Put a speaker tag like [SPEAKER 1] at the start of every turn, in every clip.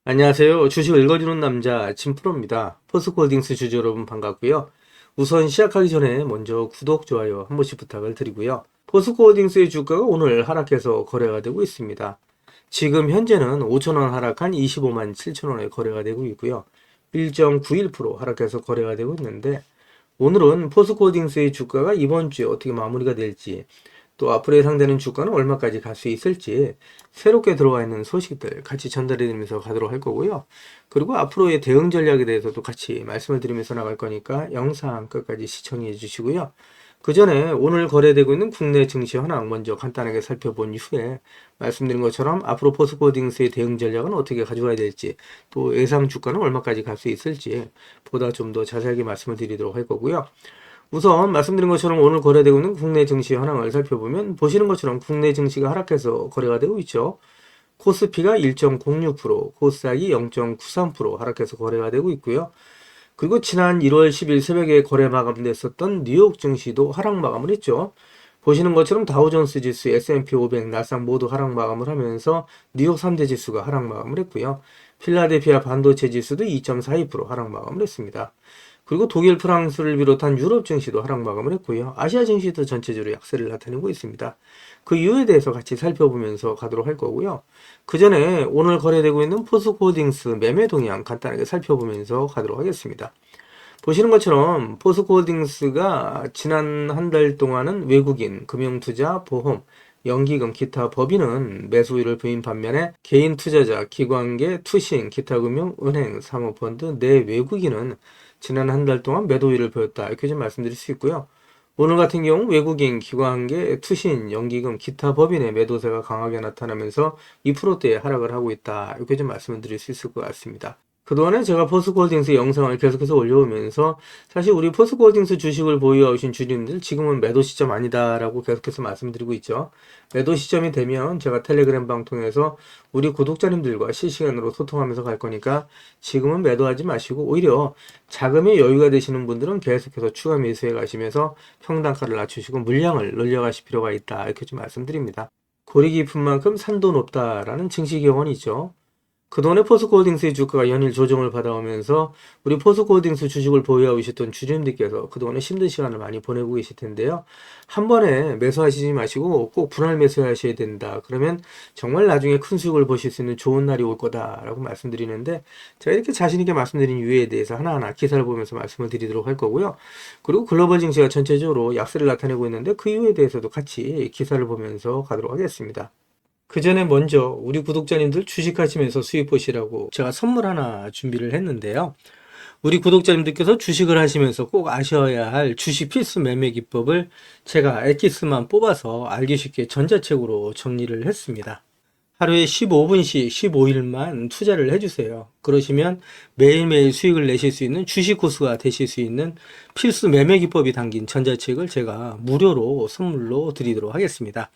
[SPEAKER 1] 안녕하세요. 주식을 읽어주는 남자 진프로입니다. 포스코홀딩스 주주 여러분 반갑고요. 우선 시작하기 전에 먼저 구독, 좋아요 한 번씩 부탁을 드리고요. 포스코홀딩스의 주가가 오늘 하락해서 거래가 되고 있습니다. 지금 현재는 5천원 하락한 25만 7천원에 거래가 되고 있고요. 1.91% 하락해서 거래가 되고 있는데 오늘은 포스코홀딩스의 주가가 이번 주에 어떻게 마무리가 될지 또 앞으로 예상되는 주가는 얼마까지 갈 수 있을지 새롭게 들어와 있는 소식들 같이 전달해 드리면서 가도록 할 거고요. 그리고 앞으로의 대응 전략에 대해서도 같이 말씀을 드리면서 나갈 거니까 영상 끝까지 시청해 주시고요. 그 전에 오늘 거래되고 있는 국내 증시 현황 먼저 간단하게 살펴본 이후에 말씀드린 것처럼 앞으로 포스코홀딩스의 대응 전략은 어떻게 가져가야 될지 또 예상 주가는 얼마까지 갈 수 있을지 보다 좀 더 자세하게 말씀을 드리도록 할 거고요. 우선 말씀드린 것처럼 오늘 거래되고 있는 국내 증시 현황을 살펴보면 보시는 것처럼 국내 증시가 하락해서 거래가 되고 있죠. 코스피가 1.06%, 코스닥이 0.93% 하락해서 거래가 되고 있고요. 그리고 지난 1월 10일 새벽에 거래 마감됐었던 뉴욕 증시도 하락 마감을 했죠. 보시는 것처럼 다우존스 지수, S&P 500, 나스닥 모두 하락 마감을 하면서 뉴욕 3대 지수가 하락 마감을 했고요. 필라델피아 반도체 지수도 2.42% 하락 마감을 했습니다. 그리고 독일, 프랑스를 비롯한 유럽 증시도 하락 마감을 했고요. 아시아 증시도 전체적으로 약세를 나타내고 있습니다. 그 이유에 대해서 같이 살펴보면서 가도록 할 거고요. 그 전에 오늘 거래되고 있는 포스코홀딩스 매매 동향 간단하게 살펴보면서 가도록 하겠습니다. 보시는 것처럼 포스코홀딩스가 지난 한 달 동안은 외국인, 금융투자, 보험, 연기금, 기타 법인은 매수율을 보인 반면에 개인 투자자, 기관계, 투신, 기타 금융, 은행, 사모펀드, 내 외국인은 지난 한 달 동안 매도율을 보였다. 이렇게 좀 말씀드릴 수 있고요. 오늘 같은 경우 외국인, 기관계, 투신, 연기금, 기타 법인의 매도세가 강하게 나타나면서 2%대의 하락을 하고 있다. 이렇게 좀 말씀을 드릴 수 있을 것 같습니다. 그동안에 제가 포스코홀딩스 영상을 계속해서 올려오면서 사실 우리 포스코홀딩스 주식을 보유하고 계신 주주님들 지금은 매도 시점 아니다라고 계속해서 말씀드리고 있죠. 매도 시점이 되면 제가 텔레그램 방 통해서 우리 구독자님들과 실시간으로 소통하면서 갈 거니까 지금은 매도하지 마시고 오히려 자금의 여유가 되시는 분들은 계속해서 추가 매수해 가시면서 평단가를 낮추시고 물량을 늘려가실 필요가 있다. 이렇게 좀 말씀드립니다. 골이 깊은 만큼 산도 높다라는 증시 경험이 있죠. 그동안에 포스코홀딩스의 주가가 연일 조정을 받아오면서 우리 포스코홀딩스 주식을 보유하고 계셨던 주주님들께서 그동안에 힘든 시간을 많이 보내고 계실 텐데요. 한 번에 매수하시지 마시고 꼭 분할 매수하셔야 된다. 그러면 정말 나중에 큰 수익을 보실 수 있는 좋은 날이 올 거다라고 말씀드리는데 제가 이렇게 자신있게 말씀드린 이유에 대해서 하나하나 기사를 보면서 말씀을 드리도록 할 거고요. 그리고 글로벌 증시가 전체적으로 약세를 나타내고 있는데 그 이유에 대해서도 같이 기사를 보면서 가도록 하겠습니다. 그 전에 먼저 우리 구독자님들 주식하시면서 수익 보시라고 제가 선물 하나 준비를 했는데요. 우리 구독자님들께서 주식을 하시면서 꼭 아셔야 할 주식 필수 매매 기법을 제가 엑기스만 뽑아서 알기 쉽게 전자책으로 정리를 했습니다. 하루에 15분씩 15일만 투자를 해주세요. 그러시면 매일매일 수익을 내실 수 있는 주식 고수가 되실 수 있는 필수 매매 기법이 담긴 전자책을 제가 무료로 선물로 드리도록 하겠습니다.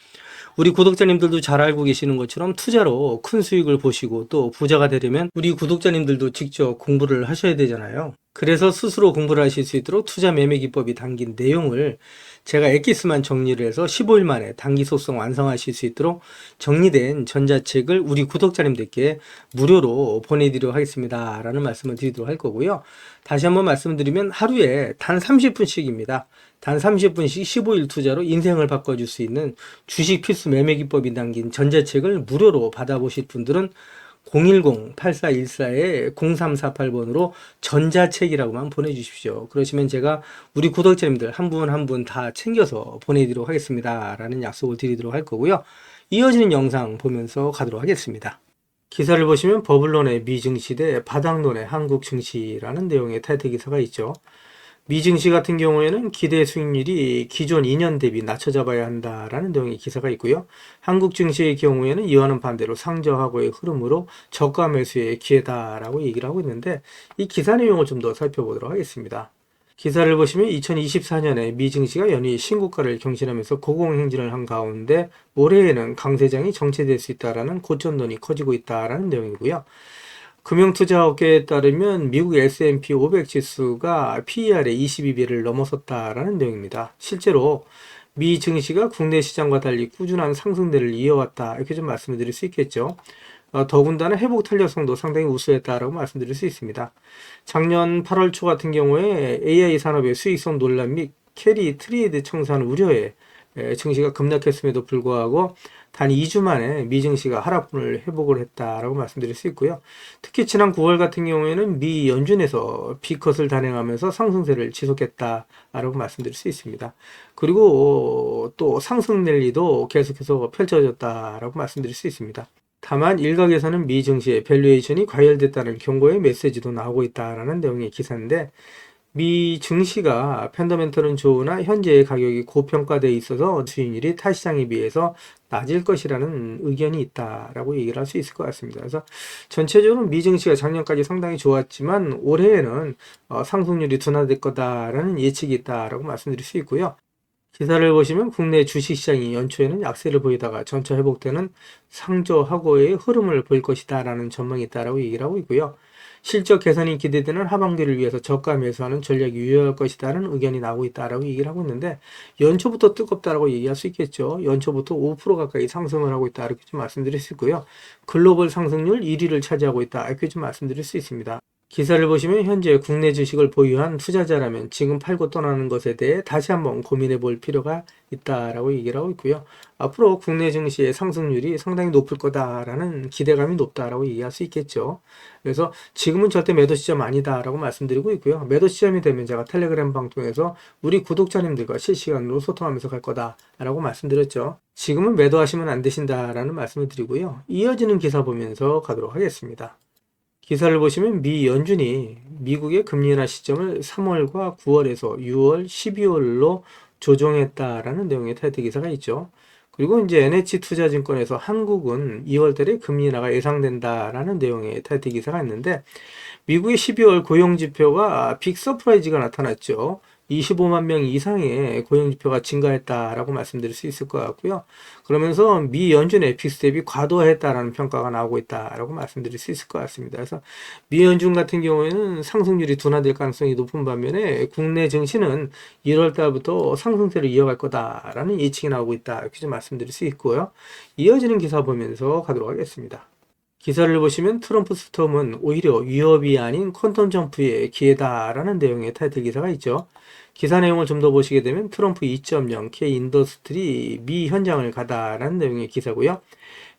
[SPEAKER 1] 우리 구독자님들도 잘 알고 계시는 것처럼 투자로 큰 수익을 보시고 또 부자가 되려면 우리 구독자님들도 직접 공부를 하셔야 되잖아요. 그래서 스스로 공부를 하실 수 있도록 투자 매매 기법이 담긴 내용을 제가 엑기스만 정리를 해서 15일 만에 단기 속성 완성하실 수 있도록 정리된 전자책을 우리 구독자님들께 무료로 보내드리도록 하겠습니다. 라는 말씀을 드리도록 할 거고요. 다시 한번 말씀드리면 하루에 단 30분씩입니다. 단 30분씩 15일 투자로 인생을 바꿔줄 수 있는 주식 필수 매매 기법이 담긴 전자책을 무료로 받아보실 분들은 010-8414-0348번으로 전자책이라고만 보내주십시오. 그러시면 제가 우리 구독자님들 한 분 한 분 다 챙겨서 보내드리도록 하겠습니다. 라는 약속을 드리도록 할 거고요. 이어지는 영상 보면서 가도록 하겠습니다. 기사를 보시면 버블론의 미증시대 바닥론의 한국증시라는 내용의 타이틀 기사가 있죠. 미증시 같은 경우에는 기대 수익률이 기존 2년 대비 낮춰 잡아야 한다라는 내용의 기사가 있고요. 한국 증시의 경우에는 이와는 반대로 상저하고의 흐름으로 저가 매수의 기회다라고 얘기를 하고 있는데 이 기사 내용을 좀 더 살펴보도록 하겠습니다. 기사를 보시면 2024년에 미증시가 연일 신고가를 경신하면서 고공행진을 한 가운데 올해에는 강세장이 정체될 수 있다라는 고점론이 커지고 있다라는 내용이고요. 금융투자업계에 따르면 미국 S&P 500 지수가 PER의 22배를 넘어섰다라는 내용입니다. 실제로 미 증시가 국내 시장과 달리 꾸준한 상승세를 이어왔다 이렇게 좀 말씀을 드릴 수 있겠죠. 더군다나 회복 탄력성도 상당히 우수했다라고 말씀드릴 수 있습니다. 작년 8월 초 같은 경우에 AI 산업의 수익성 논란 및 캐리 트레이드 청산 우려에 증시가 급락했음에도 불구하고 단 2주 만에 미 증시가 하락분을 회복을 했다라고 말씀드릴 수 있고요. 특히 지난 9월 같은 경우에는 미 연준에서 B컷을 단행하면서 상승세를 지속했다라고 말씀드릴 수 있습니다. 그리고 또 상승 랠리도 계속해서 펼쳐졌다라고 말씀드릴 수 있습니다. 다만 일각에서는 미 증시의 밸류에이션이 과열됐다는 경고의 메시지도 나오고 있다라는 내용의 기사인데, 미 증시가 펀더멘털은 좋으나 현재의 가격이 고평가되어 있어서 수익률이 타 시장에 비해서 낮을 것이라는 의견이 있다라고 얘기를 할 수 있을 것 같습니다. 그래서 전체적으로 미 증시가 작년까지 상당히 좋았지만 올해에는 상승률이 둔화될 거다라는 예측이 있다라고 말씀드릴 수 있고요. 기사를 보시면 국내 주식시장이 연초에는 약세를 보이다가 점차 회복되는 상저하고의 흐름을 보일 것이다 라는 전망이 있다라고 얘기를 하고 있고요. 실적 개선이 기대되는 하반기를 위해서 저가 매수하는 전략이 유효할 것이라는 의견이 나오고 있다라고 얘기를 하고 있는데, 연초부터 뜨겁다라고 얘기할 수 있겠죠. 연초부터 5% 가까이 상승을 하고 있다 이렇게 좀 말씀드릴 수 있고요. 글로벌 상승률 1위를 차지하고 있다 이렇게 좀 말씀드릴 수 있습니다. 기사를 보시면 현재 국내 주식을 보유한 투자자라면 지금 팔고 떠나는 것에 대해 다시 한번 고민해 볼 필요가 있다라고 얘기를 하고 있고요. 앞으로 국내 증시의 상승률이 상당히 높을 거다라는 기대감이 높다라고 얘기할 수 있겠죠. 그래서 지금은 절대 매도 시점 아니다라고 말씀드리고 있고요. 매도 시점이 되면 제가 텔레그램 방송에서 우리 구독자님들과 실시간으로 소통하면서 갈 거다라고 말씀드렸죠. 지금은 매도하시면 안 되신다라는 말씀을 드리고요. 이어지는 기사 보면서 가도록 하겠습니다. 기사를 보시면 미 연준이 미국의 금리 인하 시점을 3월과 9월에서 6월, 12월로 조정했다라는 내용의 타이틀 기사가 있죠. 그리고 이제 NH투자증권에서 한국은 2월 달에 금리 인하가 예상된다라는 내용의 타이틀 기사가 있는데, 미국의 12월 고용 지표가 빅 서프라이즈가 나타났죠. 25만 명 이상의 고용 지표가 증가했다라고 말씀드릴 수 있을 것 같고요. 그러면서 미 연준의 빅스텝이 과도했다라는 평가가 나오고 있다라고 말씀드릴 수 있을 것 같습니다. 그래서 미 연준 같은 경우에는 상승률이 둔화될 가능성이 높은 반면에 국내 증시는 1월 달부터 상승세를 이어갈 거다라는 예측이 나오고 있다 이렇게 좀 말씀드릴 수 있고요. 이어지는 기사 보면서 가도록 하겠습니다. 기사를 보시면 트럼프 스톰은 오히려 위협이 아닌 퀀텀 점프의 기회다라는 내용의 타이틀 기사가 있죠. 기사 내용을 좀 더 보시게 되면 트럼프 2.0 K 인더스트리 미 현장을 가다라는 내용의 기사고요.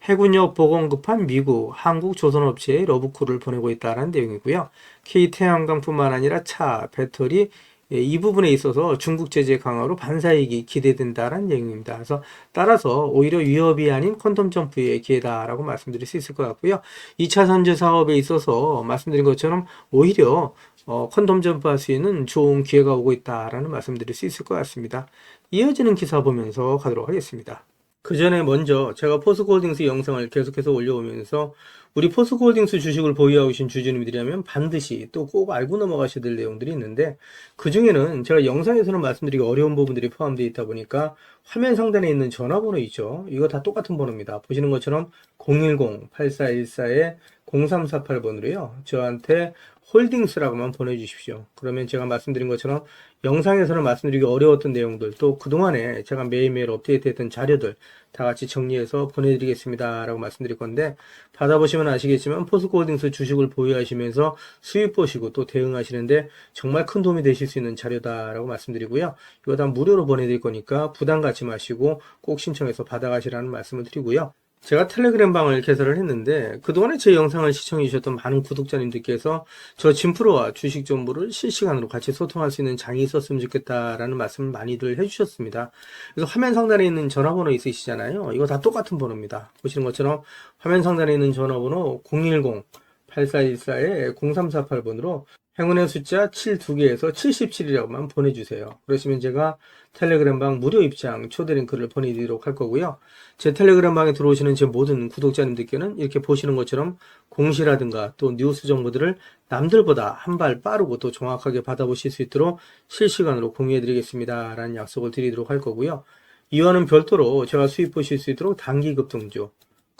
[SPEAKER 1] 해군력 보건급한 미국, 한국 조선업체에 러브콜을 보내고 있다는 내용이고요. K 태양광뿐만 아니라 차, 배터리, 이 부분에 있어서 중국 제재 강화로 반사이익이 기대된다는 내용입니다. 그래서 따라서 오히려 위협이 아닌 퀀텀 점프의 기회다라고 말씀드릴 수 있을 것 같고요. 2차 선제 사업에 있어서 말씀드린 것처럼 오히려 퀀텀 점프할 수 있는 좋은 기회가 오고 있다라는 말씀드릴 수 있을 것 같습니다. 이어지는 기사 보면서 가도록 하겠습니다. 그 전에 먼저 제가 포스코홀딩스 영상을 계속해서 올려오면서 우리 포스코홀딩스 주식을 보유하고 계신 주주님들이라면 반드시 또 꼭 알고 넘어가셔야 될 내용들이 있는데, 그 중에는 제가 영상에서는 말씀드리기 어려운 부분들이 포함되어 있다 보니까 화면 상단에 있는 전화번호 있죠. 이거 다 똑같은 번호입니다. 보시는 것처럼 010-8414-0348번으로요. 저한테 홀딩스라고만 보내주십시오. 그러면 제가 말씀드린 것처럼 영상에서는 말씀드리기 어려웠던 내용들, 또 그동안에 제가 매일매일 업데이트했던 자료들 다 같이 정리해서 보내드리겠습니다 라고 말씀드릴 건데, 받아보시면 아시겠지만 포스코홀딩스 주식을 보유하시면서 수익 보시고 또 대응하시는데 정말 큰 도움이 되실 수 있는 자료다라고 말씀드리고요. 이거 다 무료로 보내드릴 거니까 부담 갖지 마시고 꼭 신청해서 받아가시라는 말씀을 드리고요. 제가 텔레그램 방을 개설을 했는데, 그동안에 제 영상을 시청해 주셨던 많은 구독자님들께서 저 진프로와 주식 정보를 실시간으로 같이 소통할 수 있는 장이 있었으면 좋겠다라는 말씀을 많이들 해주셨습니다. 그래서 화면 상단에 있는 전화번호 있으시잖아요. 이거 다 똑같은 번호입니다. 보시는 것처럼 화면 상단에 있는 전화번호 010-8414-0348번으로 행운의 숫자 7 2개에서 77이라고만 보내주세요. 그러시면 제가 텔레그램 방 무료 입장 초대 링크를 보내드리도록 할 거고요. 제 텔레그램 방에 들어오시는 제 모든 구독자님들께는 이렇게 보시는 것처럼 공시라든가 또 뉴스 정보들을 남들보다 한 발 빠르고 또 정확하게 받아보실 수 있도록 실시간으로 공유해드리겠습니다 라는 약속을 드리도록 할 거고요. 이와는 별도로 제가 수익 보실 수 있도록 단기 급등주,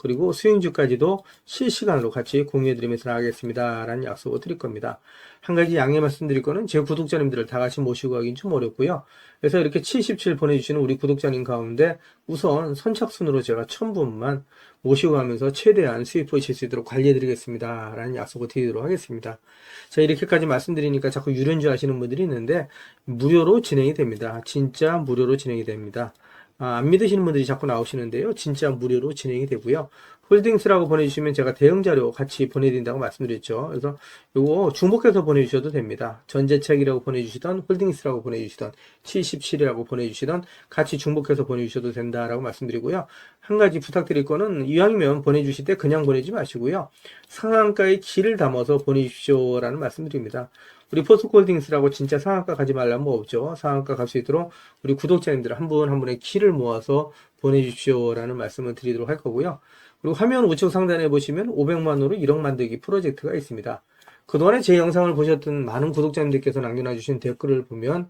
[SPEAKER 1] 그리고 수익주까지도 실시간으로 같이 공유해드리면서 나가겠습니다 라는 약속을 드릴 겁니다. 한 가지 양해 말씀드릴 거는 제 구독자님들을 다 같이 모시고 가긴 좀 어렵고요. 그래서 이렇게 77 보내주시는 우리 구독자님 가운데 우선 선착순으로 제가 1000분만 모시고 가면서 최대한 수익 보실 수 있도록 관리해드리겠습니다 라는 약속을 드리도록 하겠습니다. 자, 이렇게까지 말씀드리니까 자꾸 유료인 줄 아시는 분들이 있는데 무료로 진행이 됩니다. 진짜 무료로 진행이 됩니다. 안 믿으시는 분들이 자꾸 나오시는데요. 진짜 무료로 진행이 되고요. 홀딩스라고 보내주시면 제가 대응 자료 같이 보내드린다고 말씀드렸죠. 그래서 요거 중복해서 보내주셔도 됩니다. 전재책이라고 보내주시던 홀딩스라고 보내주시던 77이라고 보내주시던 같이 중복해서 보내주셔도 된다라고 말씀드리고요. 한 가지 부탁드릴 거는 이왕이면 보내주실 때 그냥 보내지 마시고요. 상한가에 키를 담아서 보내주십시오라는 말씀드립니다. 우리 포스코홀딩스라고 진짜 상한가 가지 말라면 뭐 없죠. 상한가 갈 수 있도록 우리 구독자님들 한 분 한 분의 키를 모아서 보내주십시오라는 말씀을 드리도록 할 거고요. 그리고 화면 우측 상단에 보시면 500만원으로 1억 만들기 프로젝트가 있습니다. 그동안에 제 영상을 보셨던 많은 구독자님들께서 남겨놔주신 댓글을 보면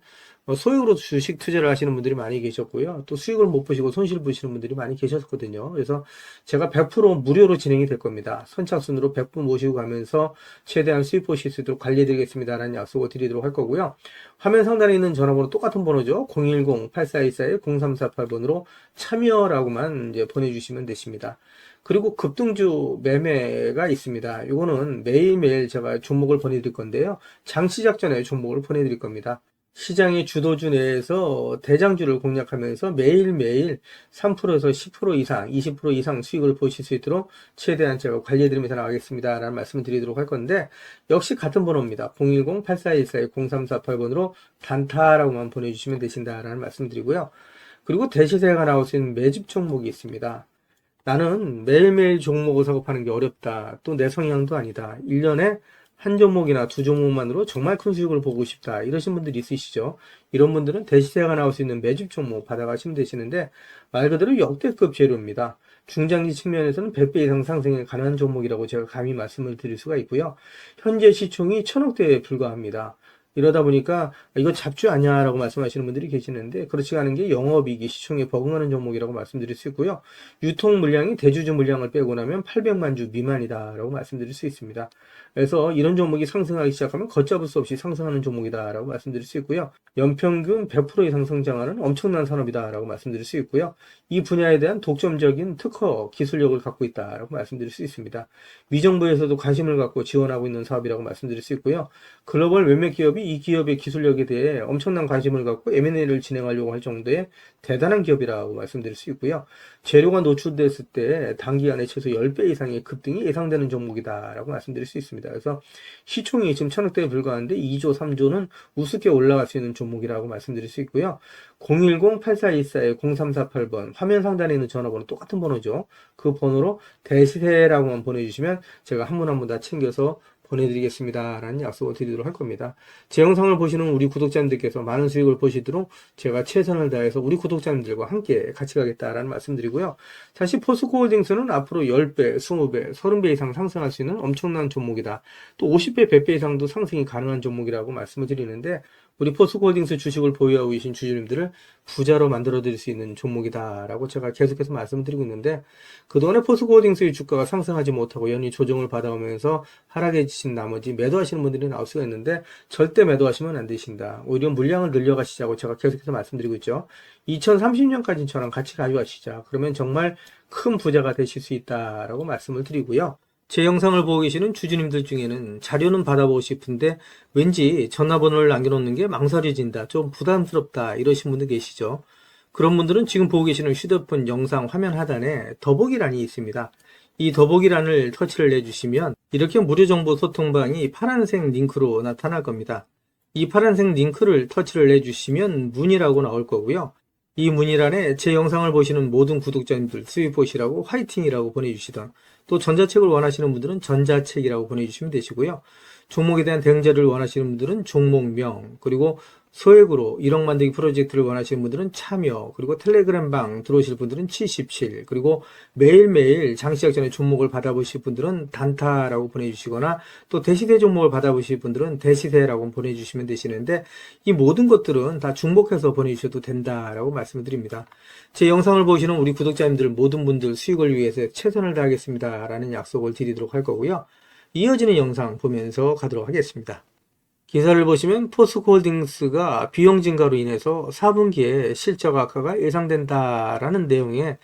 [SPEAKER 1] 소액으로 주식 투자를 하시는 분들이 많이 계셨고요. 또 수익을 못 보시고 손실 보시는 분들이 많이 계셨거든요. 그래서 제가 100% 무료로 진행이 될 겁니다. 선착순으로 100분 모시고 가면서 최대한 수익 보실 수 있도록 관리해드리겠습니다라는 약속을 드리도록 할 거고요. 화면 상단에 있는 전화번호 똑같은 번호죠. 010-8424-0348번으로 참여라고만 이제 보내주시면 되십니다. 그리고 급등주 매매가 있습니다. 이거는 매일매일 제가 종목을 보내드릴 건데요. 장 시작 전에 종목을 보내드릴 겁니다. 시장의 주도주 내에서 대장주를 공략하면서 매일매일 3%에서 10% 이상, 20% 이상 수익을 보실 수 있도록 최대한 제가 관리해드리면서 나가겠습니다 라는 말씀을 드리도록 할 건데, 역시 같은 번호입니다. 010-8414-0348번으로 단타라고만 보내주시면 되신다라는 말씀 드리고요. 그리고 대시세가 나올 수 있는 매집 종목이 있습니다. 나는 매일매일 종목을 사고 파는 게 어렵다. 또 내 성향도 아니다. 1년에 한 종목이나 두 종목만으로 정말 큰 수익을 보고 싶다. 이러신 분들이 있으시죠. 이런 분들은 대시세가 나올 수 있는 매집 종목 받아가시면 되시는데, 말 그대로 역대급 재료입니다. 중장기 측면에서는 100배 이상 상승에 가능한 종목이라고 제가 감히 말씀을 드릴 수가 있고요. 현재 시총이 1000억대에 불과합니다. 이러다 보니까 이거 잡주 아니야 라고 말씀하시는 분들이 계시는데, 그렇지 않은 게 영업이익이 시총에 버금가는 종목이라고 말씀드릴 수 있고요. 유통 물량이 대주주 물량을 빼고 나면 800만 주 미만이다 라고 말씀드릴 수 있습니다. 그래서 이런 종목이 상승하기 시작하면 걷잡을 수 없이 상승하는 종목이다 라고 말씀드릴 수 있고요. 연평균 100% 이상 성장하는 엄청난 산업이다 라고 말씀드릴 수 있고요. 이 분야에 대한 독점적인 특허 기술력을 갖고 있다 라고 말씀드릴 수 있습니다. 위정부에서도 관심을 갖고 지원하고 있는 사업이라고 말씀드릴 수 있고요. 글로벌 몇몇 기업이 이 기업의 기술력에 대해 엄청난 관심을 갖고 M&A를 진행하려고 할 정도의 대단한 기업이라고 말씀드릴 수 있고요. 재료가 노출됐을 때 단기간에 최소 10배 이상의 급등이 예상되는 종목이다 라고 말씀드릴 수 있습니다. 그래서 시총이 지금 1000억대에 불과한데 2조, 3조는 우습게 올라갈 수 있는 종목이라고 말씀드릴 수 있고요. 010-8424-0348번 화면 상단에 있는 전화번호 똑같은 번호죠. 그 번호로 대시세라고만 보내주시면 제가 한 분 한 분 다 챙겨서 보내드리겠습니다 라는 약속을 드리도록 할 겁니다. 제 영상을 보시는 우리 구독자님들께서 많은 수익을 보시도록 제가 최선을 다해서 우리 구독자님들과 함께 같이 가겠다라는 말씀드리고요. 사실 포스코홀딩스는 앞으로 10배, 20배, 30배 이상 상승할 수 있는 엄청난 종목이다. 또 50배, 100배 이상도 상승이 가능한 종목이라고 말씀을 드리는데, 우리 포스코홀딩스 주식을 보유하고 계신 주주님들을 부자로 만들어 드릴 수 있는 종목이다 라고 제가 계속해서 말씀을 드리고 있는데, 그동안에 포스코홀딩스의 주가가 상승하지 못하고 연이 조정을 받아오면서 하락해지신 나머지 매도하시는 분들이 나올 수가 있는데, 절대 매도하시면 안 되신다. 오히려 물량을 늘려가시자고 제가 계속해서 말씀드리고 있죠. 2030년까지는 저랑 같이 가져가시자. 그러면 정말 큰 부자가 되실 수 있다라고 말씀을 드리고요. 제 영상을 보고 계시는 주주님들 중에는 자료는 받아보고 싶은데 왠지 전화번호를 남겨놓는 게 망설여진다, 좀 부담스럽다 이러신 분들 계시죠. 그런 분들은 지금 보고 계시는 휴대폰 영상 화면 하단에 더보기란이 있습니다. 이 더보기란을 터치를 해주시면 이렇게 무료 정보 소통방이 파란색 링크로 나타날 겁니다. 이 파란색 링크를 터치를 해주시면 문의라고 나올 거고요. 이 문의란에 제 영상을 보시는 모든 구독자님들 수익 보시라고 화이팅이라고 보내주시던, 또 전자책을 원하시는 분들은 전자책이라고 보내주시면 되시고요. 종목에 대한 대응 자료를 원하시는 분들은 종목명, 그리고 소액으로 1억 만들기 프로젝트를 원하시는 분들은 참여, 그리고 텔레그램방 들어오실 분들은 77, 그리고 매일매일 장시작 전에 종목을 받아보실 분들은 단타라고 보내주시거나 또 대시세 종목을 받아보실 분들은 대시세라고 보내주시면 되시는데 이 모든 것들은 다 중복해서 보내주셔도 된다라고 말씀을 드립니다. 제 영상을 보시는 우리 구독자님들 모든 분들 수익을 위해서 최선을 다하겠습니다 라는 약속을 드리도록 할 거고요. 이어지는 영상 보면서 가도록 하겠습니다. 기사를 보시면 포스코홀딩스가 비용 증가로 인해서 4분기에 실적 악화가 예상된다라는 내용의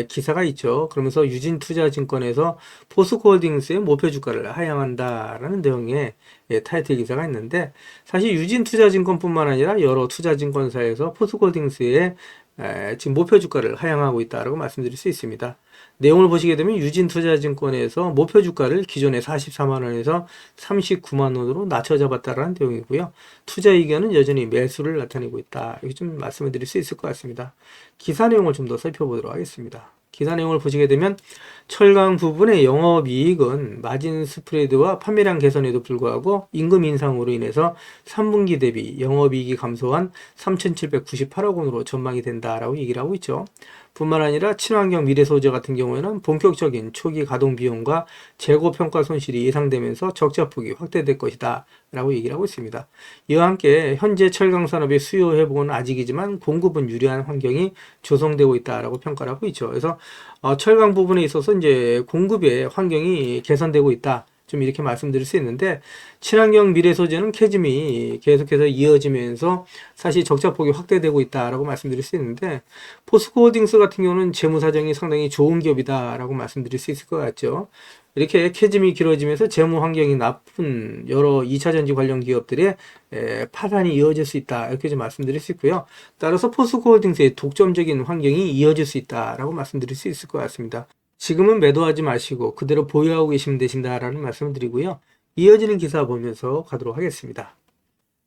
[SPEAKER 1] 기사가 있죠. 그러면서 유진투자증권에서 포스코홀딩스의 목표 주가를 하향한다라는 내용의 타이틀 기사가 있는데 사실 유진투자증권뿐만 아니라 여러 투자증권사에서 포스코홀딩스의 지금 목표 주가를 하향하고 있다라고 말씀드릴 수 있습니다. 내용을 보시게 되면 유진투자증권에서 목표 주가를 기존의 44만 원에서 39만 원으로 낮춰 잡았다라는 내용이고요. 투자 의견은 여전히 매수를 나타내고 있다. 이렇게 좀 말씀을 드릴 수 있을 것 같습니다. 기사 내용을 좀 더 살펴보도록 하겠습니다. 기사 내용을 보시게 되면 철강 부분의 영업이익은 마진 스프레드와 판매량 개선에도 불구하고 임금 인상으로 인해서 3분기 대비 영업이익이 감소한 3,798억 원으로 전망이 된다라고 얘기를 하고 있죠. 뿐만 아니라 친환경 미래소재 같은 경우에는 본격적인 초기 가동 비용과 재고 평가 손실이 예상되면서 적자 폭이 확대될 것이다 라고 얘기를 하고 있습니다. 이와 함께 현재 철강 산업의 수요 회복은 아직이지만 공급은 유리한 환경이 조성되고 있다라고 평가를 하고 있죠. 그래서 철강 부분에 있어서 이제 공급의 환경이 개선되고 있다. 좀 이렇게 말씀드릴 수 있는데 친환경 미래 소재는 캐즘이 계속해서 이어지면서 사실 적자폭이 확대되고 있다라고 말씀드릴 수 있는데 포스코홀딩스 같은 경우는 재무 사정이 상당히 좋은 기업이다라고 말씀드릴 수 있을 것 같죠. 이렇게 캐즘이 길어지면서 재무 환경이 나쁜 여러 2차 전지 관련 기업들의 파산이 이어질 수 있다 이렇게 좀 말씀드릴 수 있고요. 따라서 포스코홀딩스의 독점적인 환경이 이어질 수 있다라고 말씀드릴 수 있을 것 같습니다. 지금은 매도하지 마시고 그대로 보유하고 계시면 되신다라는 말씀을 드리고요. 이어지는 기사 보면서 가도록 하겠습니다.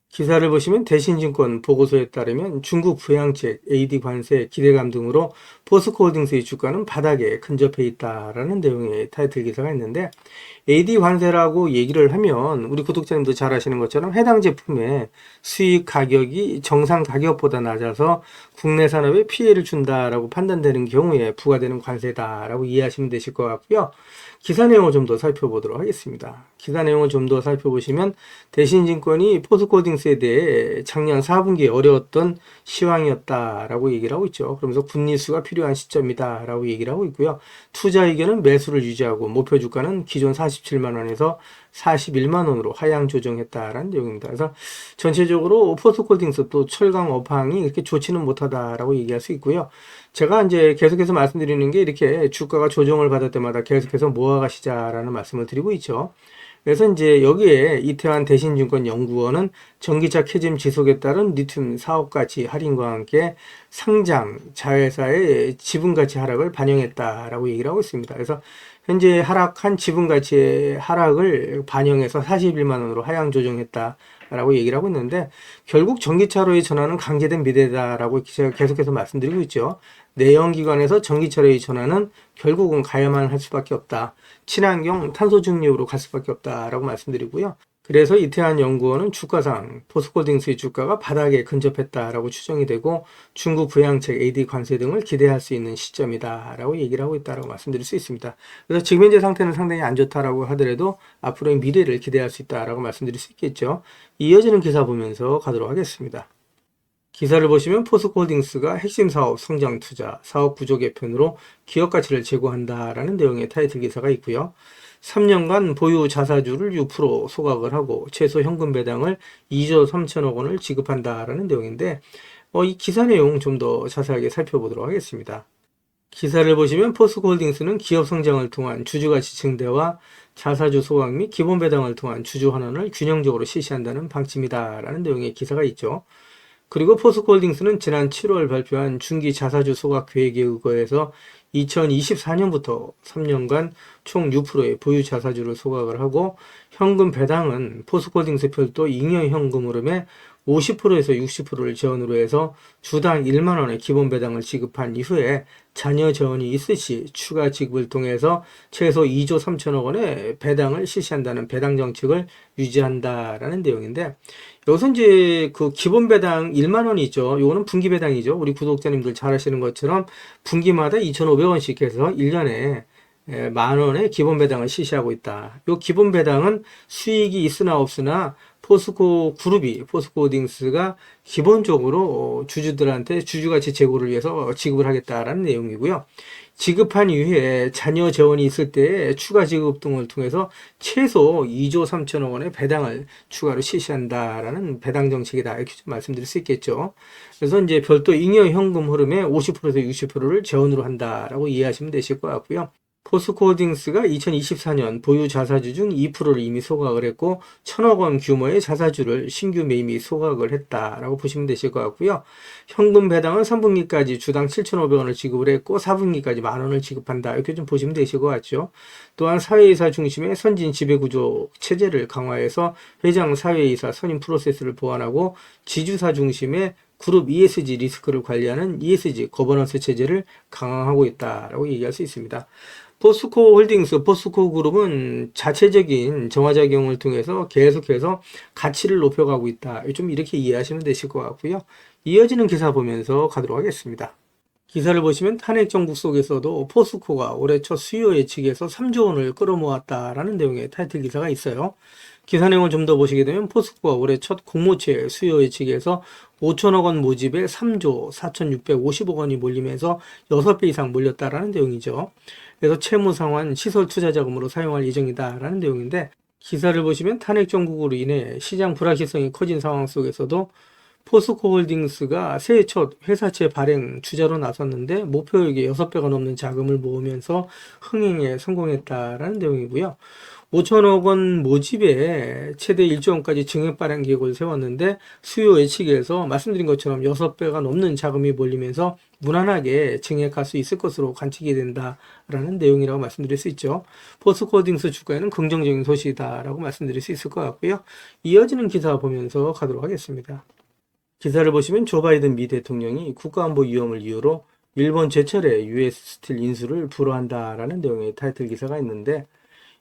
[SPEAKER 1] 기사를 보시면 대신증권 보고서에 따르면 중국 부양책, AD 관세, 기대감 등으로 포스코홀딩스의 주가는 바닥에 근접해 있다라는 내용의 타이틀 기사가 있는데 AD 관세라고 얘기를 하면 우리 구독자님도 잘 아시는 것처럼 해당 제품의 수익 가격이 정상 가격보다 낮아서 국내 산업에 피해를 준다라고 판단되는 경우에 부과되는 관세다라고 이해하시면 되실 것 같고요. 기사 내용을 좀 더 살펴보도록 하겠습니다. 기사 내용을 좀 더 살펴보시면 대신증권이 포스코홀딩스에 대해 작년 4분기에 어려웠던 시황이었다라고 얘기를 하고 있죠. 그러면서 분리수가 필요한 시점이다 라고 얘기를 하고 있고요. 투자 의견은 매수를 유지하고 목표 주가는 기존 47만 원에서 41만 원으로 하향 조정했다라는 내용입니다. 그래서 전체적으로 포스코홀딩스 또 철강 업황이 이렇게 좋지는 못하다라고 얘기할 수 있고요. 제가 이제 계속해서 말씀드리는 게 이렇게 주가가 조정을 받을 때마다 계속해서 모아가시자라는 말씀을 드리고 있죠. 그래서 이제 여기에 이태환 대신증권 연구원은 전기차 캐즘 지속에 따른 리튬 사업 가치 할인과 함께 상장 자회사의 지분 가치 하락을 반영했다라고 얘기를 하고 있습니다. 그래서 현재 하락한 지분 가치의 하락을 반영해서 41만 원으로 하향 조정했다라고 얘기를 하고 있는데 결국 전기차로의 전환은 강제된 미래다라고 제가 계속해서 말씀드리고 있죠. 내연기관에서 전기차로의 전환은 결국은 가야만 할 수밖에 없다. 친환경 탄소 중립으로 갈 수밖에 없다라고 말씀드리고요. 그래서 이태한 연구원은 주가상 포스코홀딩스의 주가가 바닥에 근접했다라고 추정이 되고 중국 부양책, AD 관세 등을 기대할 수 있는 시점이다라고 얘기를 하고 있다라고 말씀드릴 수 있습니다. 그래서 지금 현재 상태는 상당히 안 좋다라고 하더라도 앞으로의 미래를 기대할 수 있다라고 말씀드릴 수 있겠죠. 이어지는 기사 보면서 가도록 하겠습니다. 기사를 보시면 포스코홀딩스가 핵심 사업 성장 투자, 사업 구조 개편으로 기업 가치를 제고한다라는 내용의 타이틀 기사가 있고요. 3년간 보유 자사주를 6% 소각을 하고 최소 현금 배당을 2조 3천억 원을 지급한다라는 내용인데 이 기사 내용 좀 더 자세하게 살펴보도록 하겠습니다. 기사를 보시면 포스코홀딩스는 기업 성장을 통한 주주가치 증대와 자사주 소각 및 기본 배당을 통한 주주 환원을 균형적으로 실시한다는 방침이다라는 내용의 기사가 있죠. 그리고 포스코홀딩스는 지난 7월 발표한 중기 자사주 소각 계획에 의거해서 2024년부터 3년간 총 6%의 보유 자사주를 소각을 하고 현금 배당은 포스코홀딩스 별도 잉여 현금 흐름에 50%에서 60%를 재원으로 해서 주당 1만 원의 기본 배당을 지급한 이후에 자녀 재원이 있으시 추가 지급을 통해서 최소 2조 3천억 원의 배당을 실시한다는 배당 정책을 유지한다라는 내용인데, 여기서 이제 그 기본 배당 1만 원이죠. 요거는 분기 배당이죠. 우리 구독자님들 잘 아시는 것처럼 분기마다 2,500원씩 해서 1년에 만 원의 기본 배당을 실시하고 있다. 요 기본 배당은 수익이 있으나 없으나 포스코 그룹이, 포스코 홀딩스가 기본적으로 주주들한테 주주가치 제고를 위해서 지급을 하겠다라는 내용이고요. 지급한 이후에 자녀 재원이 있을 때 추가 지급 등을 통해서 최소 2조 3천억 원의 배당을 추가로 실시한다라는 배당 정책이다. 이렇게 좀 말씀드릴 수 있겠죠. 그래서 이제 별도 잉여 현금 흐름의 50%에서 60%를 재원으로 한다라고 이해하시면 되실 것 같고요. 포스코 홀딩스가 2024년 보유 자사주 중 2%를 이미 소각을 했고 1,000억 원 규모의 자사주를 신규 매입 및 소각을 했다라고 보시면 되실 것 같고요. 현금 배당은 3분기까지 주당 7,500원을 지급을 했고 4분기까지 만 원을 지급한다. 이렇게 좀 보시면 되실 것 같죠. 또한 사회이사 중심의 선진 지배구조 체제를 강화해서 회장 사회이사 선임 프로세스를 보완하고 지주사 중심의 그룹 ESG 리스크를 관리하는 ESG 거버넌스 체제를 강화하고 있다라고 얘기할 수 있습니다. 포스코 홀딩스, 포스코 그룹은 자체적인 정화작용을 통해서 계속해서 가치를 높여가고 있다. 좀 이렇게 이해하시면 되실 것 같고요. 이어지는 기사 보면서 가도록 하겠습니다. 기사를 보시면 탄핵 정국 속에서도 포스코가 올해 첫 수요 예측에서 3조 원을 끌어모았다라는 내용의 타이틀 기사가 있어요. 기사 내용을 좀 더 보시게 되면 포스코가 올해 첫 공모채 수요 예측에서 5천억 원 모집에 3조 4,650억 원이 몰리면서 6배 이상 몰렸다라는 내용이죠. 그래서 채무 상환 시설 투자 자금으로 사용할 예정이다라는 내용인데, 기사를 보시면 탄핵 정국으로 인해 시장 불확실성이 커진 상황 속에서도 포스코 홀딩스가 새해 첫 회사채 발행 주자로 나섰는데 목표액의 6배가 넘는 자금을 모으면서 흥행에 성공했다라는 내용이고요. 5천억 원 모집에 최대 1조 원까지 증액 발행 계획을 세웠는데 수요 예측에서 말씀드린 것처럼 6배가 넘는 자금이 몰리면서 무난하게 증액할 수 있을 것으로 관측이 된다라는 내용이라고 말씀드릴 수 있죠. 포스코 홀딩스 주가에는 긍정적인 소식이다라고 말씀드릴 수 있을 것 같고요. 이어지는 기사 보면서 가도록 하겠습니다. 기사를 보시면 조 바이든 미 대통령이 국가안보 위험을 이유로 일본 제철의 US 스틸 인수를 불허한다라는 내용의 타이틀 기사가 있는데,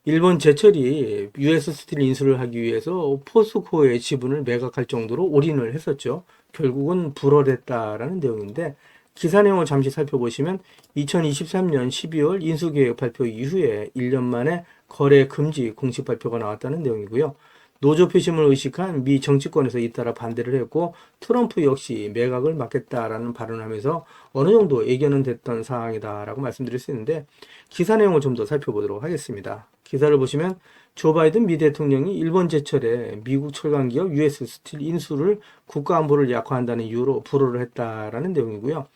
[SPEAKER 1] 일본 제철이 US 스틸 인수를 하기 위해서 포스코의 지분을 매각할 정도로 올인을 했었죠. 결국은 불허됐다라는 내용인데, 기사 내용을 잠시 살펴보시면 2023년 12월 인수계획 발표 이후에 1년 만에 거래 금지 공식 발표가 나왔다는 내용이고요. 노조 표심을 의식한 미 정치권에서 잇따라 반대를 했고 트럼프 역시 매각을 막겠다라는 발언을 하면서 어느 정도 예견은 됐던 상황이다라고 말씀드릴 수 있는데, 기사 내용을 좀 더 살펴보도록 하겠습니다. 기사를 보시면 조 바이든 미 대통령이 일본 제철에 미국 철강기업 US 스틸 인수를 국가안보를 약화한다는 이유로 불허를 했다라는 내용이고요.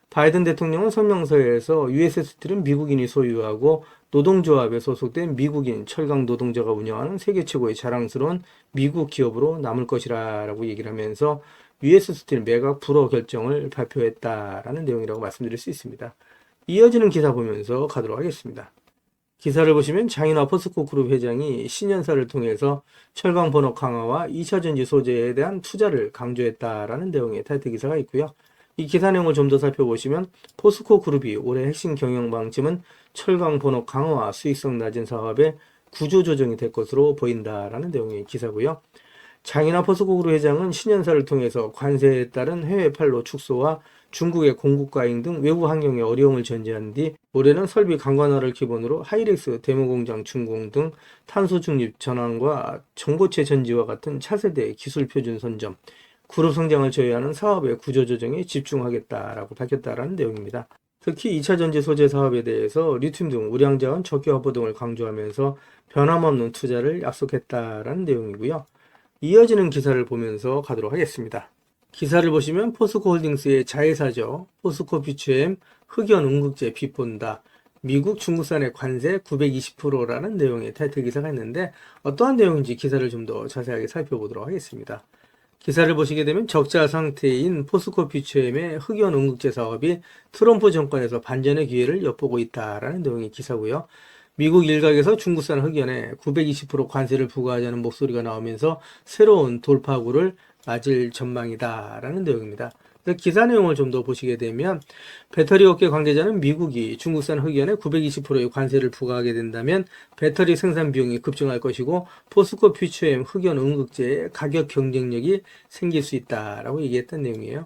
[SPEAKER 1] 바이든 대통령은 성명서에서 US 스틸은 미국인이 소유하고 노동조합에 소속된 미국인 철강 노동자가 운영하는 세계 최고의 자랑스러운 미국 기업으로 남을 것이라고 얘기를 하면서 US 스틸 매각 불허 결정을 발표했다라는 내용이라고 말씀드릴 수 있습니다. 이어지는 기사 보면서 가도록 하겠습니다. 기사를 보시면 장인화 포스코 그룹 회장이 신년사를 통해서 철강 번호 강화와 2차전지 소재에 대한 투자를 강조했다라는 내용의 타이틀 기사가 있고요. 이 기사 내용을 좀 더 살펴보시면 포스코 그룹이 올해 핵심 경영 방침은 철강 번호 강화와 수익성 낮은 사업의 구조 조정이 될 것으로 보인다라는 내용의 기사고요. 장인화 포스코 그룹 회장은 신년사를 통해서 관세에 따른 해외 판로 축소와 중국의 공급 과잉 등 외부 환경의 어려움을 전제한 뒤 올해는 설비 강관화를 기본으로 하이렉스 데모공장 준공 등 탄소 중립 전환과 전고체 전지와 같은 차세대 기술 표준 선점, 그룹 성장을 저해하는 사업의 구조 조정에 집중하겠다라고 밝혔다라는 내용입니다. 특히 2차 전지 소재 사업에 대해서 리튬 등 우량자원 적기 확보 등을 강조하면서 변함없는 투자를 약속했다라는 내용이고요. 이어지는 기사를 보면서 가도록 하겠습니다. 기사를 보시면 포스코 홀딩스의 자회사죠. 포스코 퓨처엠 흑연 음극재 비본다. 미국 중국산의 관세 920%라는 내용의 타이틀 기사가 있는데 어떠한 내용인지 기사를 좀 더 자세하게 살펴보도록 하겠습니다. 기사를 보시게 되면 적자 상태인 포스코 퓨처엠의 흑연 음극재 사업이 트럼프 정권에서 반전의 기회를 엿보고 있다라는 내용의 기사고요. 미국 일각에서 중국산 흑연에 920% 관세를 부과하자는 목소리가 나오면서 새로운 돌파구를 맞을 전망이다라는 내용입니다. 기사 내용을 좀 더 보시게 되면 배터리 업계 관계자는 미국이 중국산 흑연에 920%의 관세를 부과하게 된다면 배터리 생산 비용이 급증할 것이고 포스코 퓨처엠 흑연 응급제의 가격 경쟁력이 생길 수 있다라고 얘기했던 내용이에요.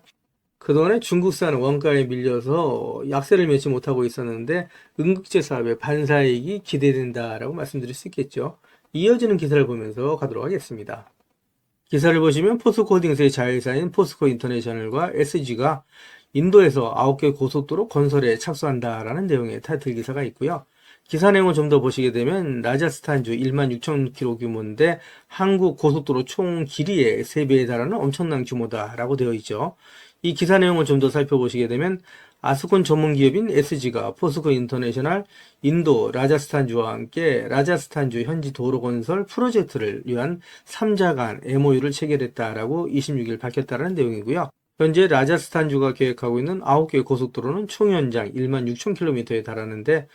[SPEAKER 1] 그동안에 중국산 원가에 밀려서 약세를 맺지 못하고 있었는데 응급제 사업의 반사이익이 기대된다라고 말씀드릴 수 있겠죠. 이어지는 기사를 보면서 가도록 하겠습니다. 기사를 보시면 포스코홀딩스의 자회사인 포스코 인터내셔널과 SG가 인도에서 9개 고속도로 건설에 착수한다라는 내용의 타이틀 기사가 있고요. 기사 내용을 좀 더 보시게 되면 라자스탄주 16,000km 규모인데 한국 고속도로 총 길이의 3배에 달하는 엄청난 규모다라고 되어 있죠. 이 기사 내용을 좀 더 살펴보시게 되면 아스콘 전문 기업인 SG가 포스코 인터내셔널 인도 라자스탄주와 함께 라자스탄주 현지 도로 건설 프로젝트를 위한 3자 간 MOU를 체결했다라고 26일 밝혔다는 내용이고요. 현재 라자스탄주가 계획하고 있는 9개 고속도로는 총 연장 16,000km에 달하는데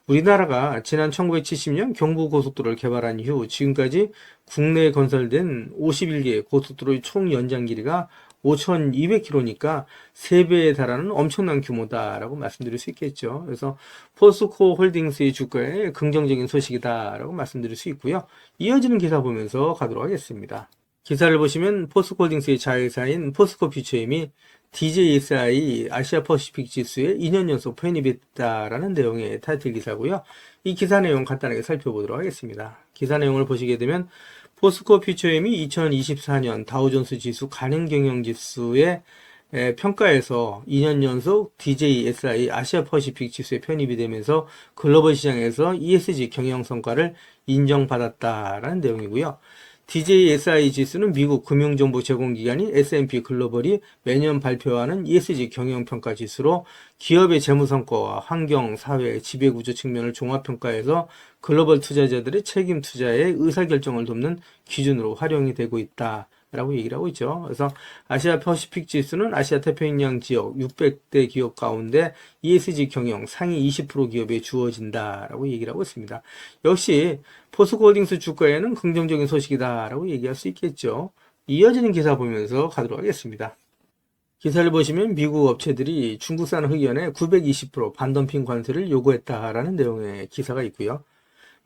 [SPEAKER 1] 우리나라가 지난 1970년 경부고속도로를 개발한 이후 지금까지 국내에 건설된 51개 고속도로의 총 연장 길이가 5,200km니까 3배에 달하는 엄청난 규모다라고 말씀드릴 수 있겠죠. 그래서 포스코 홀딩스의 주가에 긍정적인 소식이다라고 말씀드릴 수 있고요. 이어지는 기사 보면서 가도록 하겠습니다. 기사를 보시면 포스코 홀딩스의 자회사인 포스코 퓨처엠이 DJSI 아시아 퍼시픽 지수에 2년 연속 편입했다라는 내용의 타이틀 기사고요. 이 기사 내용 간단하게 살펴보도록 하겠습니다. 기사 내용을 보시게 되면 포스코 퓨처엠이 2024년 다우존스 지수 가능경영지수의 평가에서 2년 연속 DJSI 아시아 퍼시픽 지수에 편입이 되면서 글로벌 시장에서 ESG 경영 성과를 인정받았다라는 내용이고요. DJSI 지수는 미국 금융정보 제공기관인 S&P 글로벌이 매년 발표하는 ESG 경영평가 지수로 기업의 재무성과와 환경, 사회, 지배구조 측면을 종합평가해서 글로벌 투자자들의 책임 투자의 의사결정을 돕는 기준으로 활용이 되고 있다라고 얘기를 하고 있죠. 그래서 아시아 퍼시픽 지수는 아시아 태평양 지역 600대 기업 가운데 ESG 경영 상위 20% 기업에 주어진다라고 얘기를 하고 있습니다. 역시 포스코홀딩스 주가에는 긍정적인 소식이다라고 얘기할 수 있겠죠. 이어지는 기사 보면서 가도록 하겠습니다. 기사를 보시면 미국 업체들이 중국산 흑연에 920% 반덤핑 관세를 요구했다라는 내용의 기사가 있고요.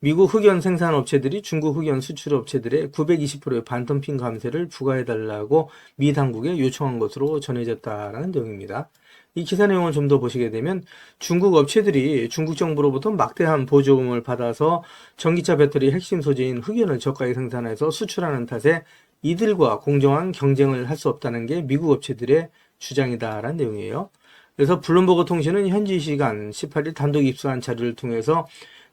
[SPEAKER 1] 미국 흑연 생산 업체들이 중국 흑연 수출 업체들의 920%의 반덤핑 관세를 부과해달라고 미 당국에 요청한 것으로 전해졌다라는 내용입니다. 이 기사 내용을 좀 더 보시게 되면 중국 업체들이 중국 정부로부터 막대한 보조금을 받아서 전기차 배터리 핵심 소재인 흑연을 저가에 생산해서 수출하는 탓에 이들과 공정한 경쟁을 할 수 없다는 게 미국 업체들의 주장이다라는 내용이에요. 그래서 블룸버그 통신은 현지 시간 18일 단독 입수한 자료를 통해서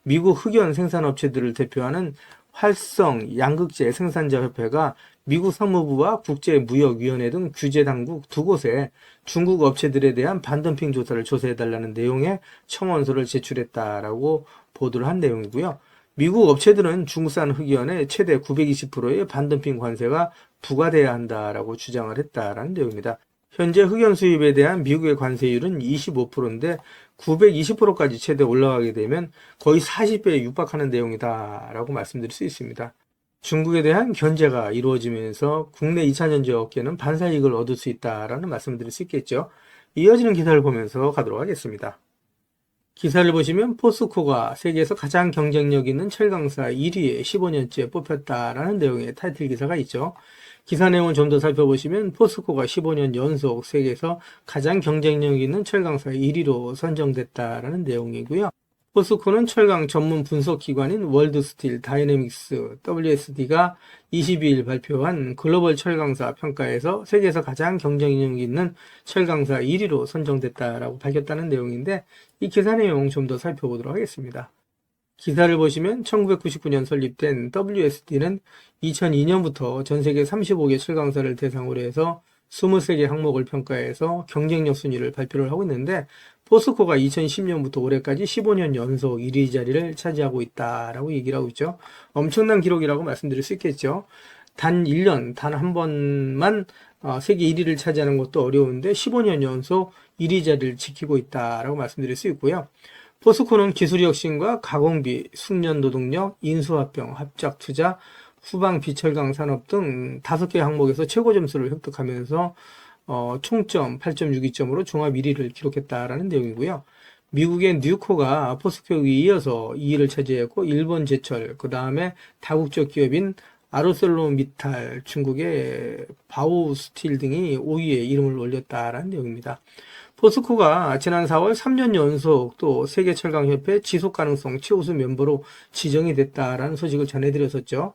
[SPEAKER 1] 미국 흑연 생산업체들을 대표하는 활성 양극재 생산자 협회가 미국 상무부와 국제무역위원회 등 규제 당국 두 곳에 중국 업체들에 대한 반덤핑 조사를 조사해달라는 내용의 청원서를 제출했다라고 보도를 한 내용이고요. 미국 업체들은 중국산 흑연에 최대 920%의 반덤핑 관세가 부과돼야 한다라고 주장을 했다라는 내용입니다. 현재 흑연 수입에 대한 미국의 관세율은 25%인데 920%까지 최대 올라가게 되면 거의 40배에 육박하는 내용이다라고 말씀드릴 수 있습니다. 중국에 대한 견제가 이루어지면서 국내 2차전지 업계는 반사이익을 얻을 수 있다라는 말씀을 드릴 수 있겠죠. 이어지는 기사를 보면서 가도록 하겠습니다. 기사를 보시면 포스코가 세계에서 가장 경쟁력 있는 철강사 1위에 15년째 뽑혔다라는 내용의 타이틀 기사가 있죠. 기사 내용을 좀 더 살펴보시면 포스코가 15년 연속 세계에서 가장 경쟁력 있는 철강사 1위로 선정됐다라는 내용이고요. 포스코는 철강 전문 분석 기관인 월드스틸 다이내믹스 WSD가 22일 발표한 글로벌 철강사 평가에서 세계에서 가장 경쟁력 있는 철강사 1위로 선정됐다라고 밝혔다는 내용인데 이 기사 내용 좀 더 살펴보도록 하겠습니다. 기사를 보시면 1999년 설립된 WSD는 2002년부터 전 세계 35개 철강사를 대상으로 해서 23개 항목을 평가해서 경쟁력 순위를 발표를 하고 있는데 포스코가 2010년부터 올해까지 15년 연속 1위 자리를 차지하고 있다라고 얘기를 하고 있죠. 엄청난 기록이라고 말씀드릴 수 있겠죠. 단 1년, 단 한 번만 세계 1위를 차지하는 것도 어려운데 15년 연속 1위 자리를 지키고 있다라고 말씀드릴 수 있고요. 포스코는 기술 혁신과 가공비, 숙련 노동력, 인수합병, 합작 투자, 후방 비철강 산업 등 5개 항목에서 최고 점수를 획득하면서 총점 8.62점으로 종합 1위를 기록했다라는 내용이고요. 미국의 뉴코가 포스코에 이어서 2위를 차지했고, 일본 제철, 그 다음에 다국적 기업인 아르셀로미탈, 중국의 바오스틸 등이 5위에 이름을 올렸다라는 내용입니다. 포스코가 지난 4월 3년 연속 또 세계철강협회 지속가능성 최우수 멤버로 지정이 됐다라는 소식을 전해드렸었죠.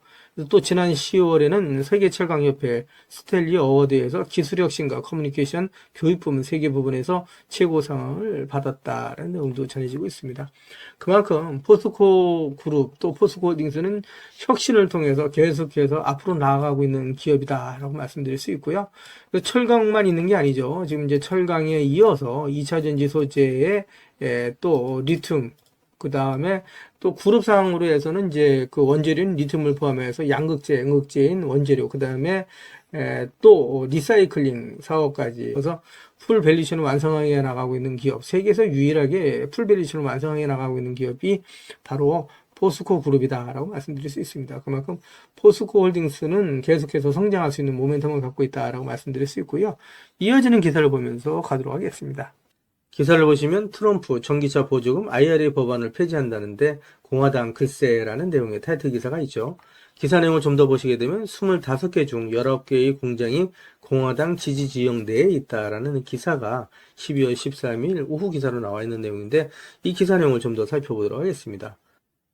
[SPEAKER 1] 또 지난 10월에는 세계철강협회 스탠리 어워드에서 기술혁신과 커뮤니케이션 교육 부문 3개 부분에서 최고상을 받았다라는 내용도 전해지고 있습니다. 그만큼 포스코 그룹 또 포스코홀딩스는 혁신을 통해서 계속해서 앞으로 나아가고 있는 기업이다라고 말씀드릴 수 있고요. 철강만 있는 게 아니죠. 지금 이제 철강에 이어서 2차전지 소재에 또 리튬, 그 다음에 또 그룹 상으로 해서는 이제 그 원재료인 리튬을 포함해서 양극재, 응극재인 원재료, 그 다음에 또 리사이클링 사업까지. 그래서 풀 밸류체인을 완성하게 나가고 있는 기업, 세계에서 유일하게 풀 밸류체인을 완성하게 나가고 있는 기업이 바로 포스코 그룹이다라고 말씀드릴 수 있습니다. 그만큼 포스코 홀딩스는 계속해서 성장할 수 있는 모멘텀을 갖고 있다라고 말씀드릴 수 있고요. 이어지는 기사를 보면서 가도록 하겠습니다. 기사를 보시면 트럼프 전기차 보조금 IRA 법안을 폐지한다는데 공화당 글쎄라는 내용의 타이틀 기사가 있죠. 기사 내용을 좀 더 보시게 되면 25개 중 19개의 공장이 공화당 지지 지역 내에 있다라는 기사가 12월 13일 오후 기사로 나와 있는 내용인데, 이 기사 내용을 좀 더 살펴보도록 하겠습니다.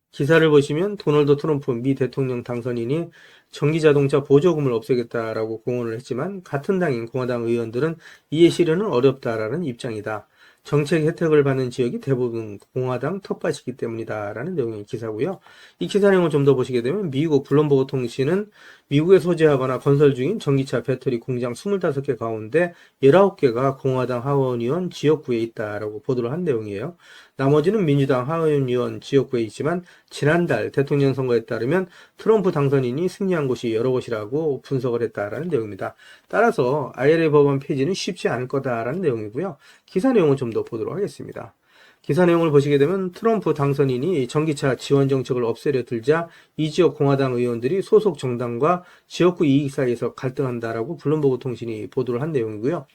[SPEAKER 1] 기사를 보시면 도널드 트럼프 미 대통령 당선인이 전기자동차 보조금을 없애겠다라고 공언을 했지만, 같은 당인 공화당 의원들은 이해 실현은 어렵다라는 입장이다. 정책 혜택을 받는 지역이 대부분 공화당 텃밭이기 때문이다 라는 내용의 기사고요. 이 기사 내용을 좀 더 보시게 되면 미국 블룸버그 통신은 미국에 소재하거나 건설 중인 전기차 배터리 공장 25개 가운데 19개가 공화당 하원의원 지역구에 있다라고 보도를 한 내용이에요. 나머지는 민주당 하원의원 지역구에 있지만, 지난달 대통령 선거에 따르면 트럼프 당선인이 승리한 곳이 여러 곳이라고 분석을 했다라는 내용입니다. 따라서 IRA 법안 폐지는 쉽지 않을 거다라는 내용이고요. 기사 내용을 좀 더 보도록 하겠습니다. 기사 내용을 보시게 되면 트럼프 당선인이 전기차 지원 정책을 없애려 들자 이 지역 공화당 의원들이 소속 정당과 지역구 이익 사이에서 갈등한다라고 블룸버그 통신이 보도를 한 내용이고요.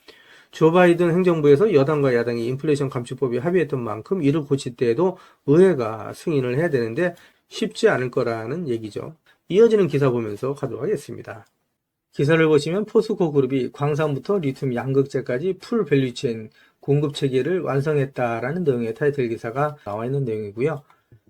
[SPEAKER 1] 조 바이든 행정부에서 여당과 야당이 인플레이션 감축법에 합의했던 만큼 이를 고칠 때에도 의회가 승인을 해야 되는데 쉽지 않을 거라는 얘기죠. 이어지는 기사 보면서 가도록 하겠습니다. 기사를 보시면 포스코 그룹이 광산부터 리튬 양극재까지 풀 밸류체인 공급 체계를 완성했다라는 내용의 타이틀 기사가 나와 있는 내용이고요.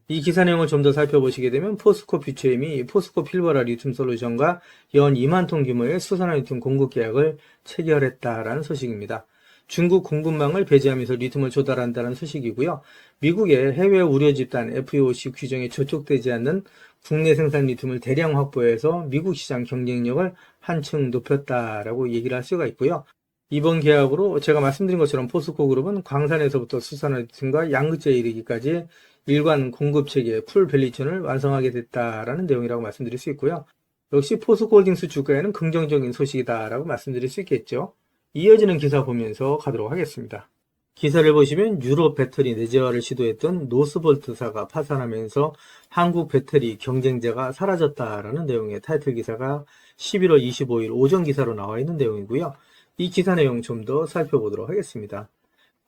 [SPEAKER 1] 이 기사 내용을 좀 더 살펴보시게 되면 포스코 퓨처엠이 포스코 필버라 리튬 솔루션과 연 2만 톤 규모의 수산화 리튬 공급 계약을 체결했다라는 소식입니다. 중국 공급망을 배제하면서 리튬을 조달한다는 소식이고요. 미국의 해외 우려 집단 FEOC 규정에 저촉되지 않는 국내 생산 리튬을 대량 확보해서 미국 시장 경쟁력을 한층 높였다라고 얘기를 할 수가 있고요. 이번 계약으로 제가 말씀드린 것처럼 포스코 그룹은 광산에서부터 수산화 리튬과 양극재에 이르기까지 일관 공급 체계 풀 밸류체인을 완성하게 됐다라는 내용이라고 말씀드릴 수 있고요. 역시 포스코 홀딩스 주가에는 긍정적인 소식이다라고 말씀드릴 수 있겠죠. 이어지는 기사 보면서 가도록 하겠습니다. 기사를 보시면 유럽 배터리 내재화를 시도했던 노스볼트사가 파산하면서 한국 배터리 경쟁자가 사라졌다라는 내용의 타이틀 기사가 11월 25일 오전 기사로 나와 있는 내용이고요. 이 기사 내용 좀 더 살펴보도록 하겠습니다.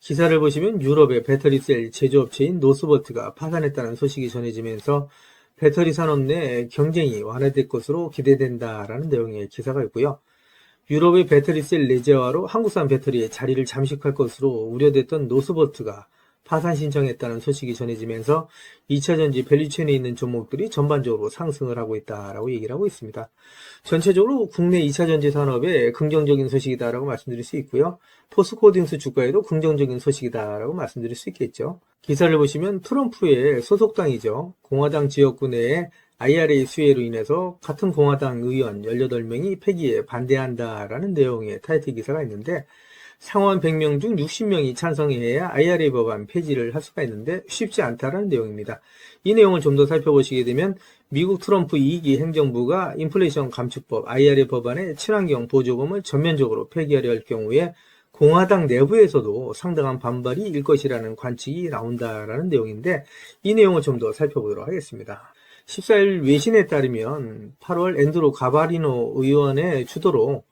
[SPEAKER 1] 기사를 보시면 유럽의 배터리셀 제조업체인 노스볼트가 파산했다는 소식이 전해지면서 배터리 산업 내 경쟁이 완화될 것으로 기대된다라는 내용의 기사가 있고요. 유럽의 배터리셀 내재화로 한국산 배터리의 자리를 잠식할 것으로 우려됐던 노스볼트가 파산 신청했다는 소식이 전해지면서 2차전지 밸류체인에 있는 종목들이 전반적으로 상승을 하고 있다라고 얘기를 하고 있습니다. 전체적으로 국내 2차전지 산업에 긍정적인 소식이다라고 말씀드릴 수 있고요. 포스코홀딩스 주가에도 긍정적인 소식이다라고 말씀드릴 수 있겠죠. 기사를 보시면 트럼프의 소속당이죠. 공화당 지역구 내에 IRA 수혜로 인해서 같은 공화당 의원 18명이 폐기에 반대한다라는 내용의 타이틀 기사가 있는데, 상원 100명 중 60명이 찬성해야 IRA 법안 폐지를 할 수가 있는데 쉽지 않다라는 내용입니다. 이 내용을 좀 더 살펴보시게 되면 미국 트럼프 2기 행정부가 인플레이션 감축법 IRA 법안의 친환경 보조금을 전면적으로 폐기하려 할 경우에 공화당 내부에서도 상당한 반발이 일 것이라는 관측이 나온다라는 내용인데, 이 내용을 좀 더 살펴보도록 하겠습니다. 14일 외신에 따르면 8월 앤드루 가바리노 의원의 주도로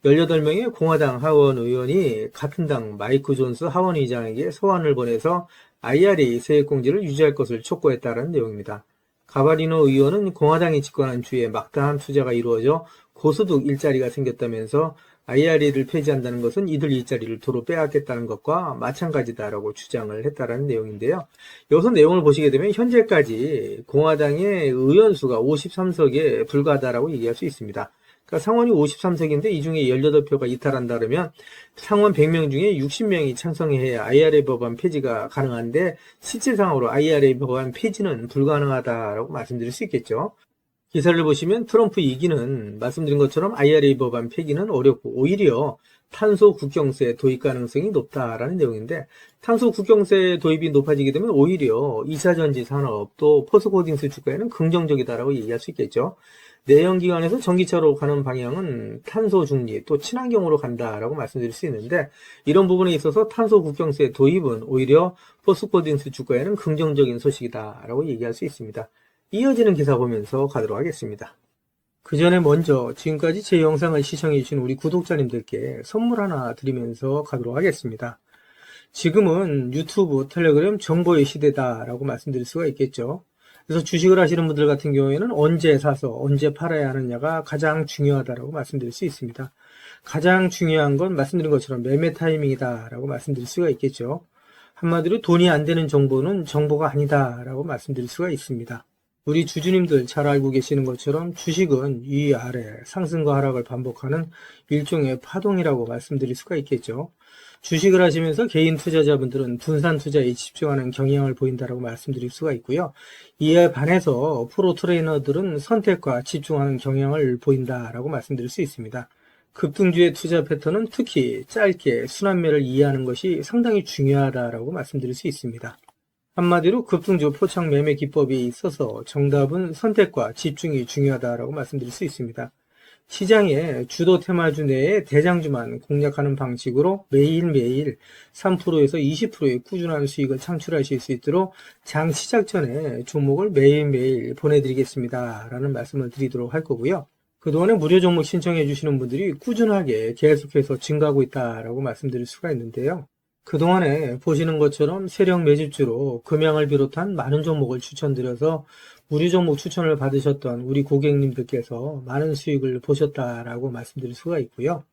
[SPEAKER 1] 18명의 공화당 하원 의원이 같은 당 마이크 존스 하원 의장에게 소환을 보내서 IRA 세액공제를 유지할 것을 촉구했다는 내용입니다. 가바리노 의원은 공화당이 집권한 주에 막다한 투자가 이루어져 고소득 일자리가 생겼다면서 IRA를 폐지한다는 것은 이들 일자리를 도로 빼앗겠다는 것과 마찬가지다라고 주장을 했다는 내용인데요. 여기서 내용을 보시게 되면 현재까지 공화당의 의원 수가 53석에 불과하다라고 얘기할 수 있습니다. 그러니까 상원이 53석인데 이 중에 18표가 이탈한다 그러면 상원 100명 중에 60명이 찬성해야 IRA 법안 폐지가 가능한데 실질상으로 IRA 법안 폐지는 불가능하다라고 말씀드릴 수 있겠죠. 기사를 보시면 트럼프 2기는 말씀드린 것처럼 IRA 법안 폐기는 어렵고 오히려 탄소 국경세 도입 가능성이 높다라는 내용인데 탄소 국경세 도입이 높아지게 되면 오히려 2차전지 산업 또 포스코홀딩스 주가에는 긍정적이다라고 얘기할 수 있겠죠. 내연기관에서 전기차로 가는 방향은 탄소 중립 또 친환경으로 간다라고 말씀드릴 수 있는데 이런 부분에 있어서 탄소 국경세 도입은 오히려 포스코홀딩스 주가에는 긍정적인 소식이다라고 얘기할 수 있습니다. 이어지는 기사 보면서 가도록 하겠습니다. 그 전에 먼저 지금까지 제 영상을 시청해 주신 우리 구독자님들께 선물 하나 드리면서 가도록 하겠습니다. 지금은 유튜브, 텔레그램 정보의 시대다라고 말씀드릴 수가 있겠죠. 그래서 주식을 하시는 분들 같은 경우에는 언제 사서 언제 팔아야 하느냐가 가장 중요하다고 말씀드릴 수 있습니다. 가장 중요한 건 말씀드린 것처럼 매매 타이밍이다라고 말씀드릴 수가 있겠죠. 한마디로 돈이 안 되는 정보는 정보가 아니다라고 말씀드릴 수가 있습니다. 우리 주주님들 잘 알고 계시는 것처럼 주식은 위아래 상승과 하락을 반복하는 일종의 파동이라고 말씀드릴 수가 있겠죠. 주식을 하시면서 개인 투자자분들은 분산 투자에 집중하는 경향을 보인다고 말씀드릴 수가 있고요. 이에 반해서 프로 트레이너들은 선택과 집중하는 경향을 보인다라고 말씀드릴 수 있습니다. 급등주의 투자 패턴은 특히 짧게 순환매를 이해하는 것이 상당히 중요하다고 말씀드릴 수 있습니다. 한마디로 급등주 포착 매매 기법에 있어서 정답은 선택과 집중이 중요하다고 말씀드릴 수 있습니다. 시장의 주도 테마주 내에 대장주만 공략하는 방식으로 매일매일 3%에서 20%의 꾸준한 수익을 창출하실 수 있도록 장 시작 전에 종목을 매일매일 보내드리겠습니다 라는 말씀을 드리도록 할 거고요. 그동안에 무료 종목 신청해 주시는 분들이 꾸준하게 계속해서 증가하고 있다라고 말씀드릴 수가 있는데요. 그동안에 보시는 것처럼 세력 매집주로 금양을 비롯한 많은 종목을 추천드려서 무료 종목 추천을 받으셨던 우리 고객님들께서 많은 수익을 보셨다라고 말씀드릴 수가 있고요.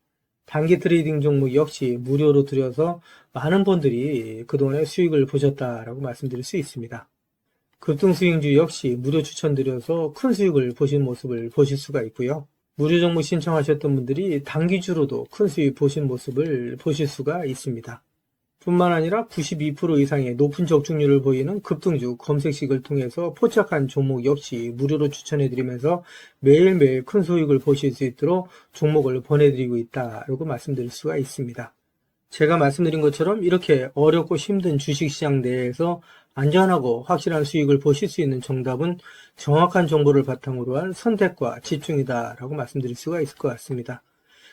[SPEAKER 1] 단기 트레이딩 종목 역시 무료로 드려서 많은 분들이 그동안에 수익을 보셨다라고 말씀드릴 수 있습니다. 급등수익주 역시 무료 추천드려서 큰 수익을 보신 모습을 보실 수가 있고요. 무료 종목 신청하셨던 분들이 단기주로도 큰 수익 보신 모습을 보실 수가 있습니다. 뿐만 아니라 92% 이상의 높은 적중률을 보이는 급등주 검색식을 통해서 포착한 종목 역시 무료로 추천해드리면서 매일매일 큰 수익을 보실 수 있도록 종목을 보내드리고 있다라고 말씀드릴 수가 있습니다. 제가 말씀드린 것처럼 이렇게 어렵고 힘든 주식시장 내에서 안전하고 확실한 수익을 보실 수 있는 정답은 정확한 정보를 바탕으로 한 선택과 집중이다라고 말씀드릴 수가 있을 것 같습니다.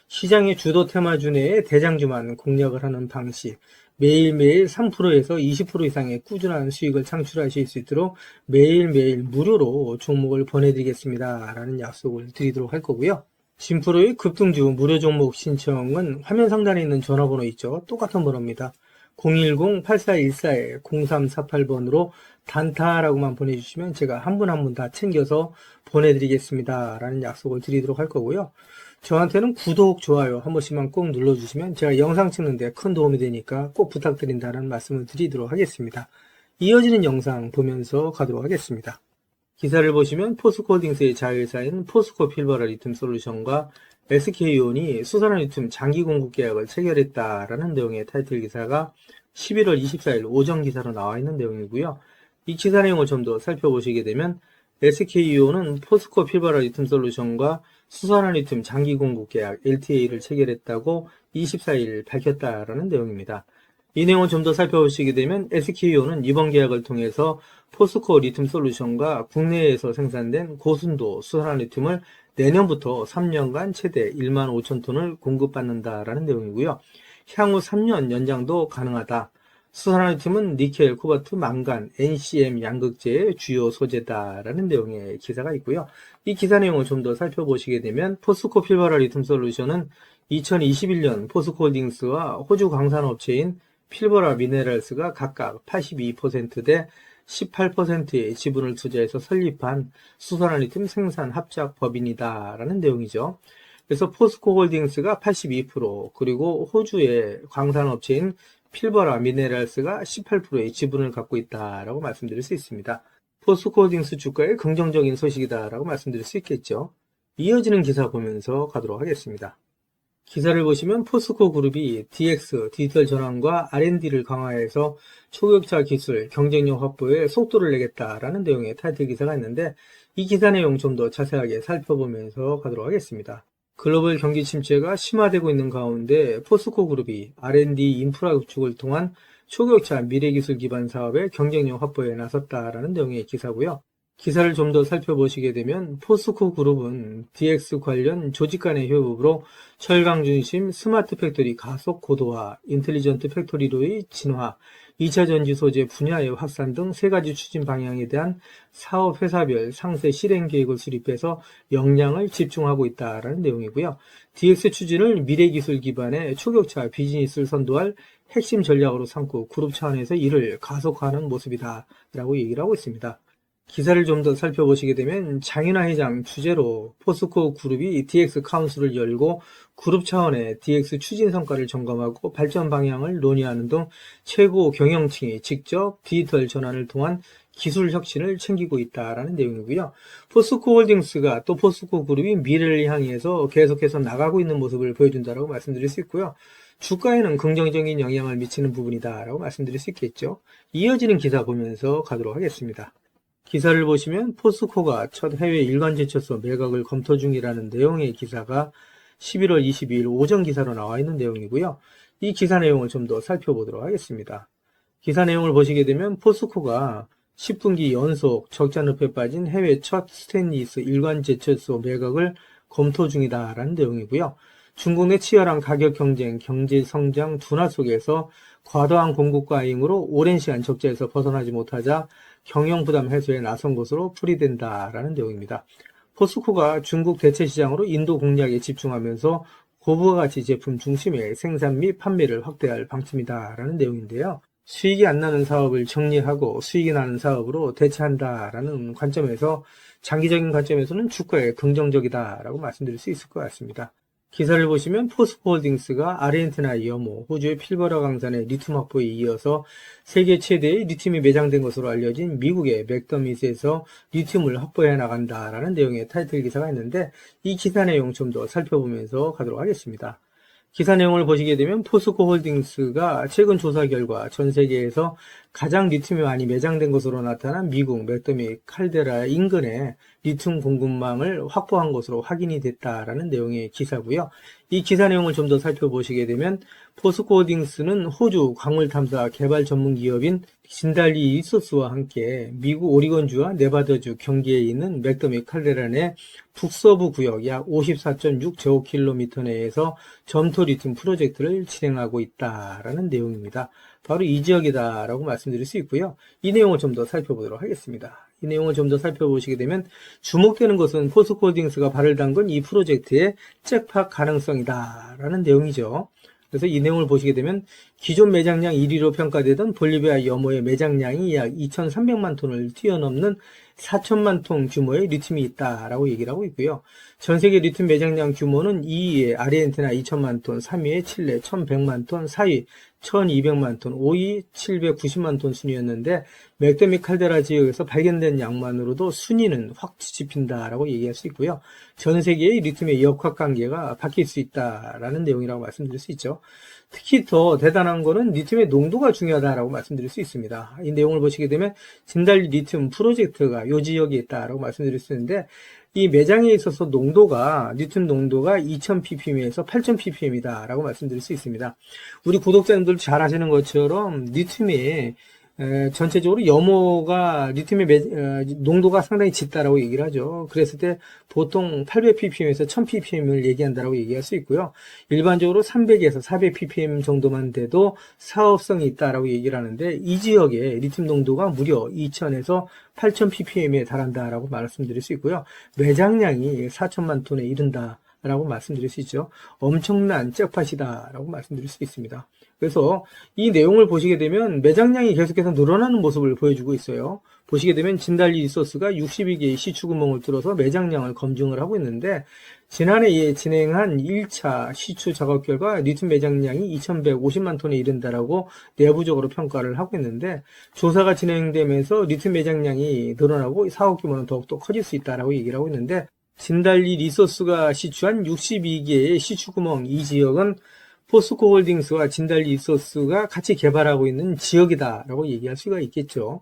[SPEAKER 1] 시장의 주도 테마주 내에 대장주만 공략을 하는 방식, 매일매일 3%에서 20% 이상의 꾸준한 수익을 창출하실 수 있도록 매일매일 무료로 종목을 보내드리겠습니다 라는 약속을 드리도록 할 거고요. 진프로의 급등주 무료 종목 신청은 화면 상단에 있는 전화번호 있죠. 똑같은 번호입니다. 010-8414-0348번으로 단타라고만 보내주시면 제가 한 분 한 분 다 챙겨서 보내드리겠습니다 라는 약속을 드리도록 할 거고요. 저한테는 구독, 좋아요 한 번씩만 꼭 눌러주시면 제가 영상 찍는데 큰 도움이 되니까 꼭 부탁드린다는 말씀을 드리도록 하겠습니다. 이어지는 영상 보면서 가도록 하겠습니다. 기사를 보시면 포스코홀딩스의 자회사인 포스코 필버라 리튬 솔루션과 SK온이 수산화 리튬 장기 공급 계약을 체결했다라는 내용의 타이틀 기사가 11월 24일 오전 기사로 나와 있는 내용이고요. 이 기사 내용을 좀 더 살펴보시게 되면 SK온은 포스코 필버라 리튬 솔루션과 수산화 리튬 장기 공급 계약 LTA를 체결했다고 24일 밝혔다라는 내용입니다. 이 내용을 좀 더 살펴보시게 되면 SK온은 이번 계약을 통해서 포스코 리튬 솔루션과 국내에서 생산된 고순도 수산화 리튬을 내년부터 3년간 최대 1만 5천 톤을 공급받는다라는 내용이고요. 향후 3년 연장도 가능하다. 수산화 리튬은 니켈, 코발트, 망간, NCM 양극재의 주요 소재다라는 내용의 기사가 있고요. 이 기사 내용을 좀 더 살펴보시게 되면 포스코 필버라 리튬 솔루션은 2021년 포스코홀딩스와 호주 광산업체인 필버라 미네랄스가 각각 82%대 18%의 지분을 투자해서 설립한 수산화 리튬 생산 합작 법인이다라는 내용이죠. 그래서 포스코홀딩스가 82%, 그리고 호주의 광산업체인 필버라 미네랄스가 18%의 지분을 갖고 있다라고 말씀드릴 수 있습니다. 포스코홀딩스 주가의 긍정적인 소식이다라고 말씀드릴 수 있겠죠. 이어지는 기사 보면서 가도록 하겠습니다. 기사를 보시면 포스코 그룹이 DX, 디지털 전환과 R&D를 강화해서 초격차 기술, 경쟁력 확보에 속도를 내겠다라는 내용의 타이틀 기사가 있는데, 이 기사 내용 좀 더 자세하게 살펴보면서 가도록 하겠습니다. 글로벌 경기 침체가 심화되고 있는 가운데 포스코 그룹이 R&D 인프라 구축을 통한 초격차 미래기술 기반 사업의 경쟁력 확보에 나섰다라는 내용의 기사고요. 기사를 좀 더 살펴보시게 되면 포스코 그룹은 DX 관련 조직 간의 협업으로 철강 중심 스마트 팩토리 가속 고도화, 인텔리전트 팩토리로의 진화, 2차 전지 소재 분야의 확산 등 세 가지 추진 방향에 대한 사업 회사별 상세 실행 계획을 수립해서 역량을 집중하고 있다라는 내용이고요. DX 추진을 미래 기술 기반의 초격차 비즈니스를 선도할 핵심 전략으로 삼고 그룹 차원에서 이를 가속화하는 모습이다라고 얘기를 하고 있습니다. 기사를 좀 더 살펴보시게 되면 장윤하 회장 주재로 포스코 그룹이 DX 카운슬을 열고 그룹 차원의 DX 추진 성과를 점검하고 발전 방향을 논의하는 등 최고 경영층이 직접 디지털 전환을 통한 기술 혁신을 챙기고 있다라는 내용이고요. 포스코 홀딩스가 또 포스코 그룹이 미래를 향해서 계속해서 나가고 있는 모습을 보여준다라고 말씀드릴 수 있고요. 주가에는 긍정적인 영향을 미치는 부분이다라고 말씀드릴 수 있겠죠. 이어지는 기사 보면서 가도록 하겠습니다. 기사를 보시면 포스코가 첫 해외 일간 제철소 매각을 검토 중이라는 내용의 기사가 11월 22일 오전 기사로 나와 있는 내용이고요. 이 기사 내용을 좀 더 살펴보도록 하겠습니다. 기사 내용을 보시게 되면 포스코가 10분기 연속 적자 늪에 빠진 해외 첫 스테인리스 일간 제철소 매각을 검토 중이다라는 내용이고요. 중국 내 치열한 가격 경쟁, 경제 성장 둔화 속에서 과도한 공급 과잉으로 오랜 시간 적자에서 벗어나지 못하자 경영 부담 해소에 나선 것으로 풀이된다라는 내용입니다. 포스코가 중국 대체 시장으로 인도 공략에 집중하면서 고부가가치 제품 중심의 생산 및 판매를 확대할 방침이다라는 내용인데요. 수익이 안 나는 사업을 정리하고 수익이 나는 사업으로 대체한다라는 관점에서 장기적인 관점에서는 주가에 긍정적이다라고 말씀드릴 수 있을 것 같습니다. 기사를 보시면 포스코홀딩스가 아르헨티나 여모, 호주의 필버라 강산의 리튬 확보에 이어서 세계 최대의 리튬이 매장된 것으로 알려진 미국의 맥더밋에서 리튬을 확보해 나간다라는 내용의 타이틀 기사가 있는데, 이 기사 내용 좀 더 살펴보면서 가도록 하겠습니다. 기사 내용을 보시게 되면 포스코홀딩스가 최근 조사 결과 전 세계에서 가장 리튬이 많이 매장된 것으로 나타난 미국 맥더밋 칼데라 인근에 리튬 공급망을 확보한 것으로 확인이 됐다라는 내용의 기사고요. 이 기사 내용을 좀 더 살펴보시게 되면 포스코홀딩스는 호주 광물 탐사 개발 전문 기업인 진달리 리소스와 함께 미국 오리건주와 네바다주 경계에 있는 맥더밋 칼데라 내 북서부 구역 약 54.6제곱킬로미터 내에서 점토 리튬 프로젝트를 진행하고 있다라는 내용입니다. 바로 이 지역이다라고 말씀드릴 수 있고요. 이 내용을 좀 더 살펴보도록 하겠습니다. 이 내용을 좀 더 살펴보시게 되면 주목되는 것은 포스코홀딩스가 발을 담근 이 프로젝트의 잭팟 가능성이다라는 내용이죠. 그래서 이 내용을 보시게 되면 기존 매장량 1위로 평가되던 볼리비아 여모의 매장량이 약 2,300만 톤을 뛰어넘는 4천만 톤 규모의 리튬이 있다라고 얘기를 하고 있고요. 전 세계 리튬 매장량 규모는 2위에 아르헨티나 2천만 톤, 3위에 칠레 1,100만 톤, 4위 1,200만 톤, 5위 790만 톤 순이었는데 맥더밋 칼데라 지역에서 발견된 양만으로도 순위는 확 뒤집힌다라고 얘기할 수 있고요. 전 세계의 리튬의 역학관계가 바뀔 수 있다라는 내용이라고 말씀드릴 수 있죠. 특히 더 대단한 거는 리튬의 농도가 중요하다라고 말씀드릴 수 있습니다. 이 내용을 보시게 되면 진달리 리튬 프로젝트가 이 지역에 있다라고 말씀드릴 수 있는데, 이 매장에 있어서 농도가 리튬 농도가 2000ppm에서 8000ppm이다 라고 말씀드릴 수 있습니다. 우리 구독자님들 잘 아시는 것처럼 리튬이 전체적으로 염호가 리튬의 농도가 상당히 짙다라고 얘기를 하죠. 그랬을 때 보통 800ppm에서 1000ppm을 얘기한다라고 얘기할 수 있고요. 일반적으로 300에서 400ppm 정도만 돼도 사업성이 있다라고 얘기를 하는데 이 지역의 리튬 농도가 무려 2000에서 8000ppm에 달한다라고 말씀드릴 수 있고요. 매장량이 4천만 톤에 이른다. 라고 말씀드릴 수 있죠. 엄청난 잭팟이다라고 말씀드릴 수 있습니다. 그래서 이 내용을 보시게 되면 매장량이 계속해서 늘어나는 모습을 보여주고 있어요. 보시게 되면 진달리 리소스가 62개의 시추구멍을 뚫어서 매장량을 검증을 하고 있는데 지난해에 진행한 1차 시추 작업 결과 리튬 매장량이 2150만 톤에 이른다라고 내부적으로 평가를 하고 있는데 조사가 진행되면서 리튬 매장량이 늘어나고 사업 규모는 더욱더 커질 수 있다라고 얘기를 하고 있는데 진달리 리소스가 시추한 62개의 시추구멍 이 지역은 포스코 홀딩스와 진달리 리소스가 같이 개발하고 있는 지역이다라고 얘기할 수가 있겠죠.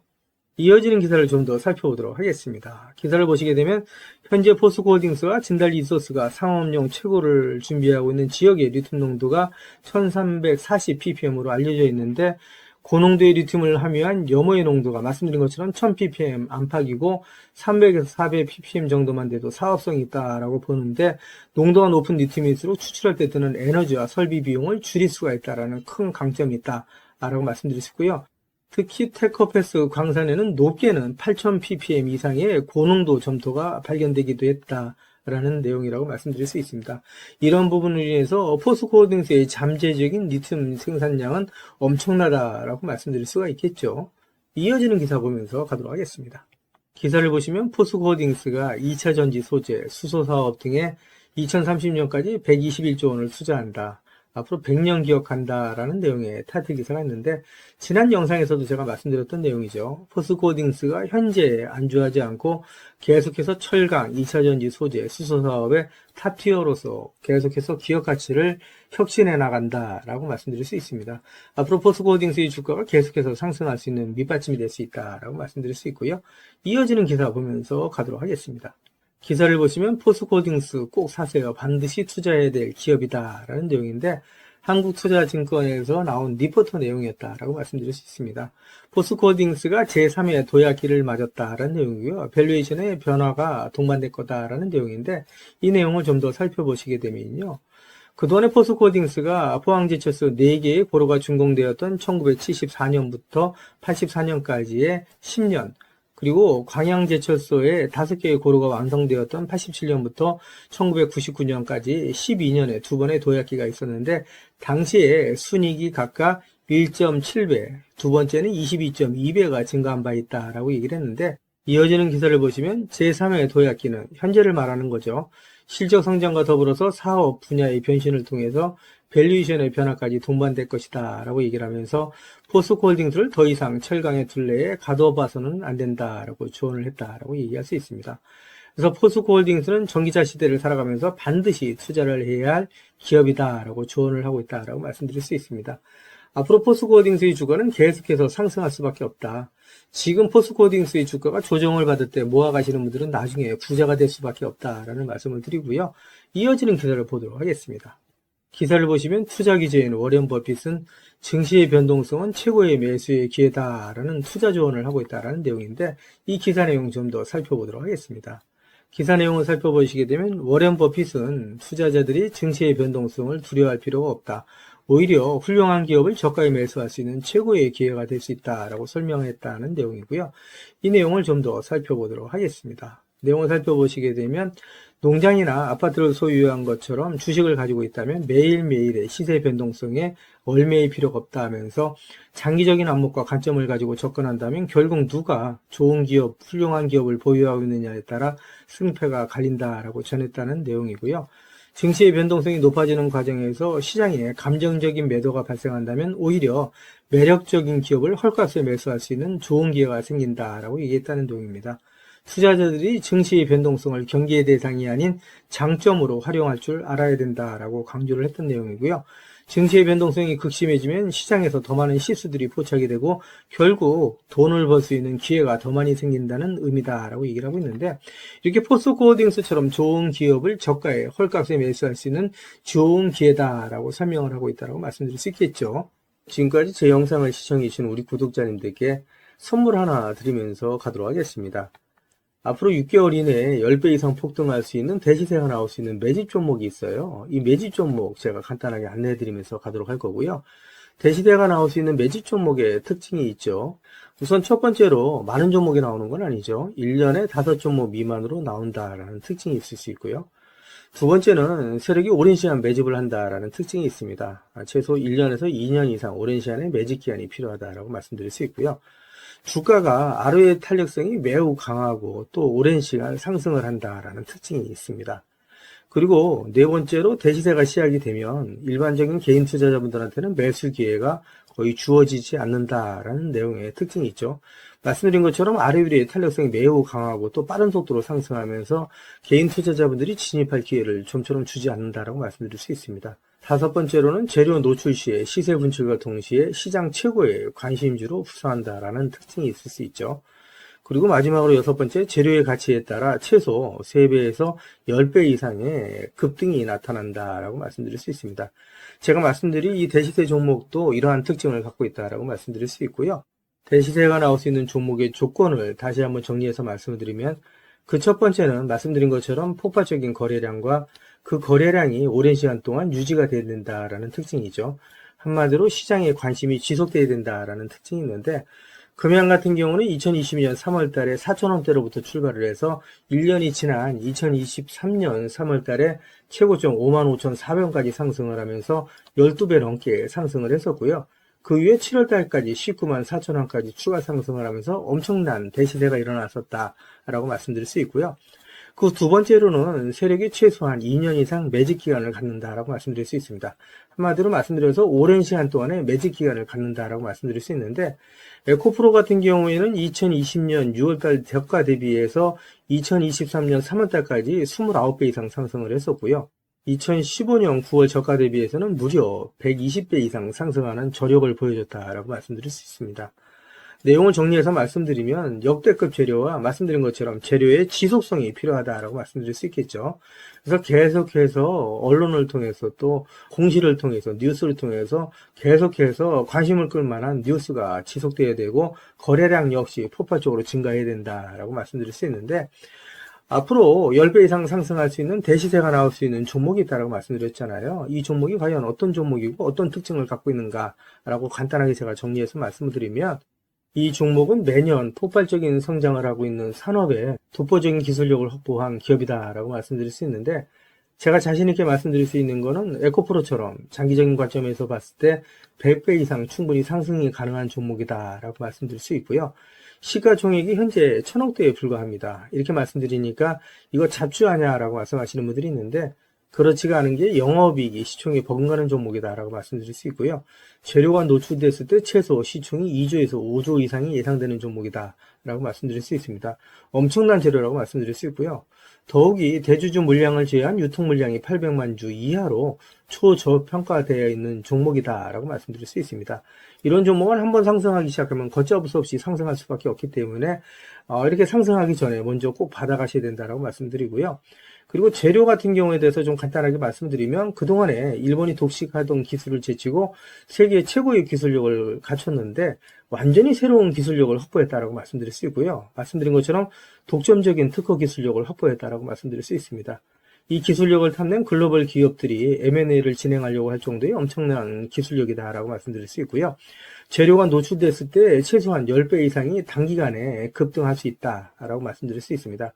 [SPEAKER 1] 이어지는 기사를 좀 더 살펴보도록 하겠습니다. 기사를 보시게 되면 현재 포스코 홀딩스와 진달리 리소스가 상업용 최고를 준비하고 있는 지역의 리튬 농도가 1340ppm으로 알려져 있는데 고농도의 리튬을 함유한 염호의 농도가 말씀드린 것처럼 1000ppm 안팎이고 300에서 400ppm 정도만 돼도 사업성이 있다라고 보는데 농도가 높은 리튬일수록 추출할 때 드는 에너지와 설비 비용을 줄일 수가 있다라는 큰 강점이 있다라고 말씀드릴 수 있고요. 특히 테커패스 광산에는 높게는 8000ppm 이상의 고농도 점토가 발견되기도 했다. 라는 내용이라고 말씀드릴 수 있습니다. 이런 부분을 인해서 포스코 홀딩스의 잠재적인 리튬 생산량은 엄청나다라고 말씀드릴 수가 있겠죠. 이어지는 기사 보면서 가도록 하겠습니다. 기사를 보시면 포스코 홀딩스가 2차 전지 소재, 수소 사업 등에 2030년까지 121조 원을 투자한다. 앞으로 100년 기억한다라는 내용의 타이틀 기사가 있는데 지난 영상에서도 제가 말씀드렸던 내용이죠. 포스코 홀딩스가 현재 안주하지 않고 계속해서 철강, 2차전지 소재, 수소 사업의 탑티어로서 계속해서 기업 가치를 혁신해 나간다라고 말씀드릴 수 있습니다. 앞으로 포스코 홀딩스의 주가가 계속해서 상승할 수 있는 밑받침이 될 수 있다라고 말씀드릴 수 있고요. 이어지는 기사 보면서 가도록 하겠습니다. 기사를 보시면 포스코 홀딩스 꼭 사세요. 반드시 투자해야 될 기업이다 라는 내용인데 한국투자증권에서 나온 리포터 내용이었다라고 말씀드릴 수 있습니다. 포스코 홀딩스가 제3의 도약기를 맞았다라는 내용이고요. 밸류에이션의 변화가 동반될 거다라는 내용인데 이 내용을 좀 더 살펴보시게 되면요. 그동안에 포스코 홀딩스가 포항제철소 4개의 고로가 준공되었던 1974년부터 84년까지의 10년 그리고 광양제철소에 5개의 고로가 완성되었던 87년부터 1999년까지 12년에 두 번의 도약기가 있었는데 당시에 순이익이 각각 1.7배, 두 번째는 22.2배가 증가한 바 있다라고 얘기를 했는데 이어지는 기사를 보시면 제3의 도약기는 현재를 말하는 거죠. 실적 성장과 더불어서 사업 분야의 변신을 통해서 밸류에이션의 변화까지 동반될 것이다 라고 얘기를 하면서 포스코 홀딩스를 더 이상 철강의 둘레에 가둬봐서는 안 된다라고 조언을 했다라고 얘기할 수 있습니다. 그래서 포스코 홀딩스는 전기차 시대를 살아가면서 반드시 투자를 해야 할 기업이다라고 조언을 하고 있다라고 말씀드릴 수 있습니다. 앞으로 포스코 홀딩스의 주가는 계속해서 상승할 수밖에 없다. 지금 포스코 홀딩스의 주가가 조정을 받을 때 모아가시는 분들은 나중에 부자가 될 수밖에 없다라는 말씀을 드리고요. 이어지는 기사를 보도록 하겠습니다. 기사를 보시면 투자 기재인 워렌 버핏은 증시의 변동성은 최고의 매수의 기회다라는 투자 조언을 하고 있다라는 내용인데 이 기사 내용 좀 더 살펴보도록 하겠습니다. 기사 내용을 살펴보시게 되면 워렌 버핏은 투자자들이 증시의 변동성을 두려워할 필요가 없다. 오히려 훌륭한 기업을 저가에 매수할 수 있는 최고의 기회가 될 수 있다라고 설명했다는 내용이고요. 이 내용을 좀 더 살펴보도록 하겠습니다. 내용을 살펴보시게 되면 농장이나 아파트를 소유한 것처럼 주식을 가지고 있다면 매일매일의 시세 변동성에 얽매일 필요가 없다 하면서 장기적인 안목과 관점을 가지고 접근한다면 결국 누가 좋은 기업, 훌륭한 기업을 보유하고 있느냐에 따라 승패가 갈린다라고 전했다는 내용이고요. 증시의 변동성이 높아지는 과정에서 시장에 감정적인 매도가 발생한다면 오히려 매력적인 기업을 헐값에 매수할 수 있는 좋은 기회가 생긴다라고 얘기했다는 내용입니다. 투자자들이 증시의 변동성을 경계의 대상이 아닌 장점으로 활용할 줄 알아야 된다라고 강조를 했던 내용이고요. 증시의 변동성이 극심해지면 시장에서 더 많은 실수들이 포착이 되고 결국 돈을 벌 수 있는 기회가 더 많이 생긴다는 의미다라고 얘기를 하고 있는데 이렇게 포스코 홀딩스처럼 좋은 기업을 저가에 헐값에 매수할 수 있는 좋은 기회다라고 설명을 하고 있다고 말씀드릴 수 있겠죠. 지금까지 제 영상을 시청해주신 우리 구독자님들께 선물 하나 드리면서 가도록 하겠습니다. 앞으로 6개월 이내에 10배 이상 폭등할 수 있는 대시세가 나올 수 있는 매집 종목이 있어요. 이 매집 종목 제가 간단하게 안내해 드리면서 가도록 할 거고요. 대시세가 나올 수 있는 매집 종목의 특징이 있죠. 우선 첫 번째로 많은 종목이 나오는 건 아니죠. 1년에 5종목 미만으로 나온다라는 특징이 있을 수 있고요. 두 번째는 세력이 오랜 시간 매집을 한다라는 특징이 있습니다. 최소 1년에서 2년 이상 오랜 시간의 매집 기간이 필요하다라고 말씀드릴 수 있고요. 주가가 ROE 탄력성이 매우 강하고 또 오랜 시간 상승을 한다라는 특징이 있습니다. 그리고 네 번째로 대시세가 시작이 되면 일반적인 개인 투자자분들한테는 매수 기회가 거의 주어지지 않는다라는 내용의 특징이 있죠. 말씀드린 것처럼 ROE의 탄력성이 매우 강하고 또 빠른 속도로 상승하면서 개인 투자자분들이 진입할 기회를 좀처럼 주지 않는다라고 말씀드릴 수 있습니다. 다섯 번째로는 재료 노출 시에 시세 분출과 동시에 시장 최고의 관심주로 부상한다라는 특징이 있을 수 있죠. 그리고 마지막으로 여섯 번째, 재료의 가치에 따라 최소 3배에서 10배 이상의 급등이 나타난다라고 말씀드릴 수 있습니다. 제가 말씀드린 이 대시세 종목도 이러한 특징을 갖고 있다라고 말씀드릴 수 있고요. 대시세가 나올 수 있는 종목의 조건을 다시 한번 정리해서 말씀을 드리면 그 첫 번째는 말씀드린 것처럼 폭발적인 거래량과 그 거래량이 오랜 시간 동안 유지가 돼야 된다라는 특징이죠. 한마디로 시장에 관심이 지속돼야 된다라는 특징이 있는데 금양 같은 경우는 2022년 3월 달에 4,000원대로부터 출발을 해서 1년이 지난 2023년 3월 달에 최고점 55,400원까지 상승을 하면서 12배 넘게 상승을 했었고요. 그 후에 7월 달까지 194,000원까지 추가 상승을 하면서 엄청난 대시세가 일어났었다라고 말씀드릴 수 있고요. 그 두 번째로는 세력이 최소한 2년 이상 매집 기간을 갖는다라고 말씀드릴 수 있습니다. 한마디로 말씀드려서 오랜 시간 동안에 매집 기간을 갖는다라고 말씀드릴 수 있는데 에코프로 같은 경우에는 2020년 6월달 저가 대비해서 2023년 3월달까지 29배 이상 상승을 했었고요. 2015년 9월 저가 대비해서는 무려 120배 이상 상승하는 저력을 보여줬다라고 말씀드릴 수 있습니다. 내용을 정리해서 말씀드리면 역대급 재료와 말씀드린 것처럼 재료의 지속성이 필요하다라고 말씀드릴 수 있겠죠. 그래서 계속해서 언론을 통해서 또 공시를 통해서 뉴스를 통해서 계속해서 관심을 끌 만한 뉴스가 지속돼야 되고 거래량 역시 폭발적으로 증가해야 된다라고 말씀드릴 수 있는데 앞으로 10배 이상 상승할 수 있는 대시세가 나올 수 있는 종목이 있다고 말씀드렸잖아요. 이 종목이 과연 어떤 종목이고 어떤 특징을 갖고 있는가라고 간단하게 제가 정리해서 말씀을 드리면 이 종목은 매년 폭발적인 성장을 하고 있는 산업에 독보적인 기술력을 확보한 기업이다라고 말씀드릴 수 있는데 제가 자신 있게 말씀드릴 수 있는 거는 에코프로처럼 장기적인 관점에서 봤을 때 100배 이상 충분히 상승이 가능한 종목이다라고 말씀드릴 수 있고요. 시가총액이 현재 1,000억대에 불과합니다. 이렇게 말씀드리니까 이거 잡주하냐라고 말씀하시는 분들이 있는데 그렇지가 않은 게 영업이익이 시총에 버금가는 종목이다라고 말씀드릴 수 있고요. 재료가 노출됐을 때 최소 시총이 2조에서 5조 이상이 예상되는 종목이다라고 말씀드릴 수 있습니다. 엄청난 재료라고 말씀드릴 수 있고요. 더욱이 대주주 물량을 제외한 유통 물량이 800만 주 이하로 초저평가되어 있는 종목이다라고 말씀드릴 수 있습니다. 이런 종목은 한번 상승하기 시작하면 걷잡을 수 없이 상승할 수밖에 없기 때문에 이렇게 상승하기 전에 먼저 꼭 받아가셔야 된다라고 말씀드리고요. 그리고 재료 같은 경우에 대해서 좀 간단하게 말씀드리면 그동안에 일본이 독식하던 기술을 제치고 세계 최고의 기술력을 갖췄는데 완전히 새로운 기술력을 확보했다라고 말씀드릴 수 있고요. 말씀드린 것처럼 독점적인 특허 기술력을 확보했다라고 말씀드릴 수 있습니다. 이 기술력을 탐낸 글로벌 기업들이 M&A를 진행하려고 할 정도의 엄청난 기술력이다라고 말씀드릴 수 있고요. 재료가 노출됐을 때 최소한 10배 이상이 단기간에 급등할 수 있다라고 말씀드릴 수 있습니다.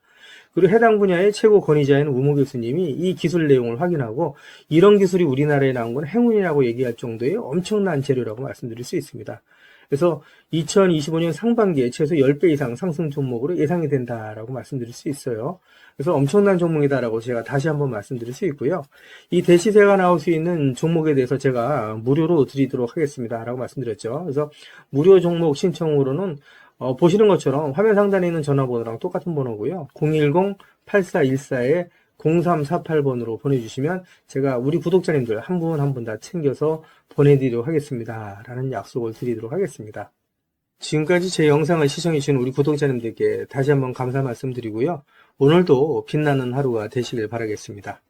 [SPEAKER 1] 그리고 해당 분야의 최고 권위자인 우모 교수님이 이 기술 내용을 확인하고 이런 기술이 우리나라에 나온 건 행운이라고 얘기할 정도의 엄청난 재료라고 말씀드릴 수 있습니다. 그래서 2025년 상반기에 최소 10배 이상 상승 종목으로 예상이 된다라고 말씀드릴 수 있어요. 그래서 엄청난 종목이다라고 제가 다시 한번 말씀드릴 수 있고요. 이 대시세가 나올 수 있는 종목에 대해서 제가 무료로 드리도록 하겠습니다. 라고 말씀드렸죠. 그래서 무료 종목 신청으로는 보시는 것처럼 화면 상단에 있는 전화번호랑 똑같은 번호고요. 010-8414-0348번으로 보내주시면 제가 우리 구독자님들 한 분 한 분 다 챙겨서 보내드리도록 하겠습니다. 라는 약속을 드리도록 하겠습니다. 지금까지 제 영상을 시청해주신 우리 구독자님들께 다시 한번 감사 말씀드리고요. 오늘도 빛나는 하루가 되시길 바라겠습니다.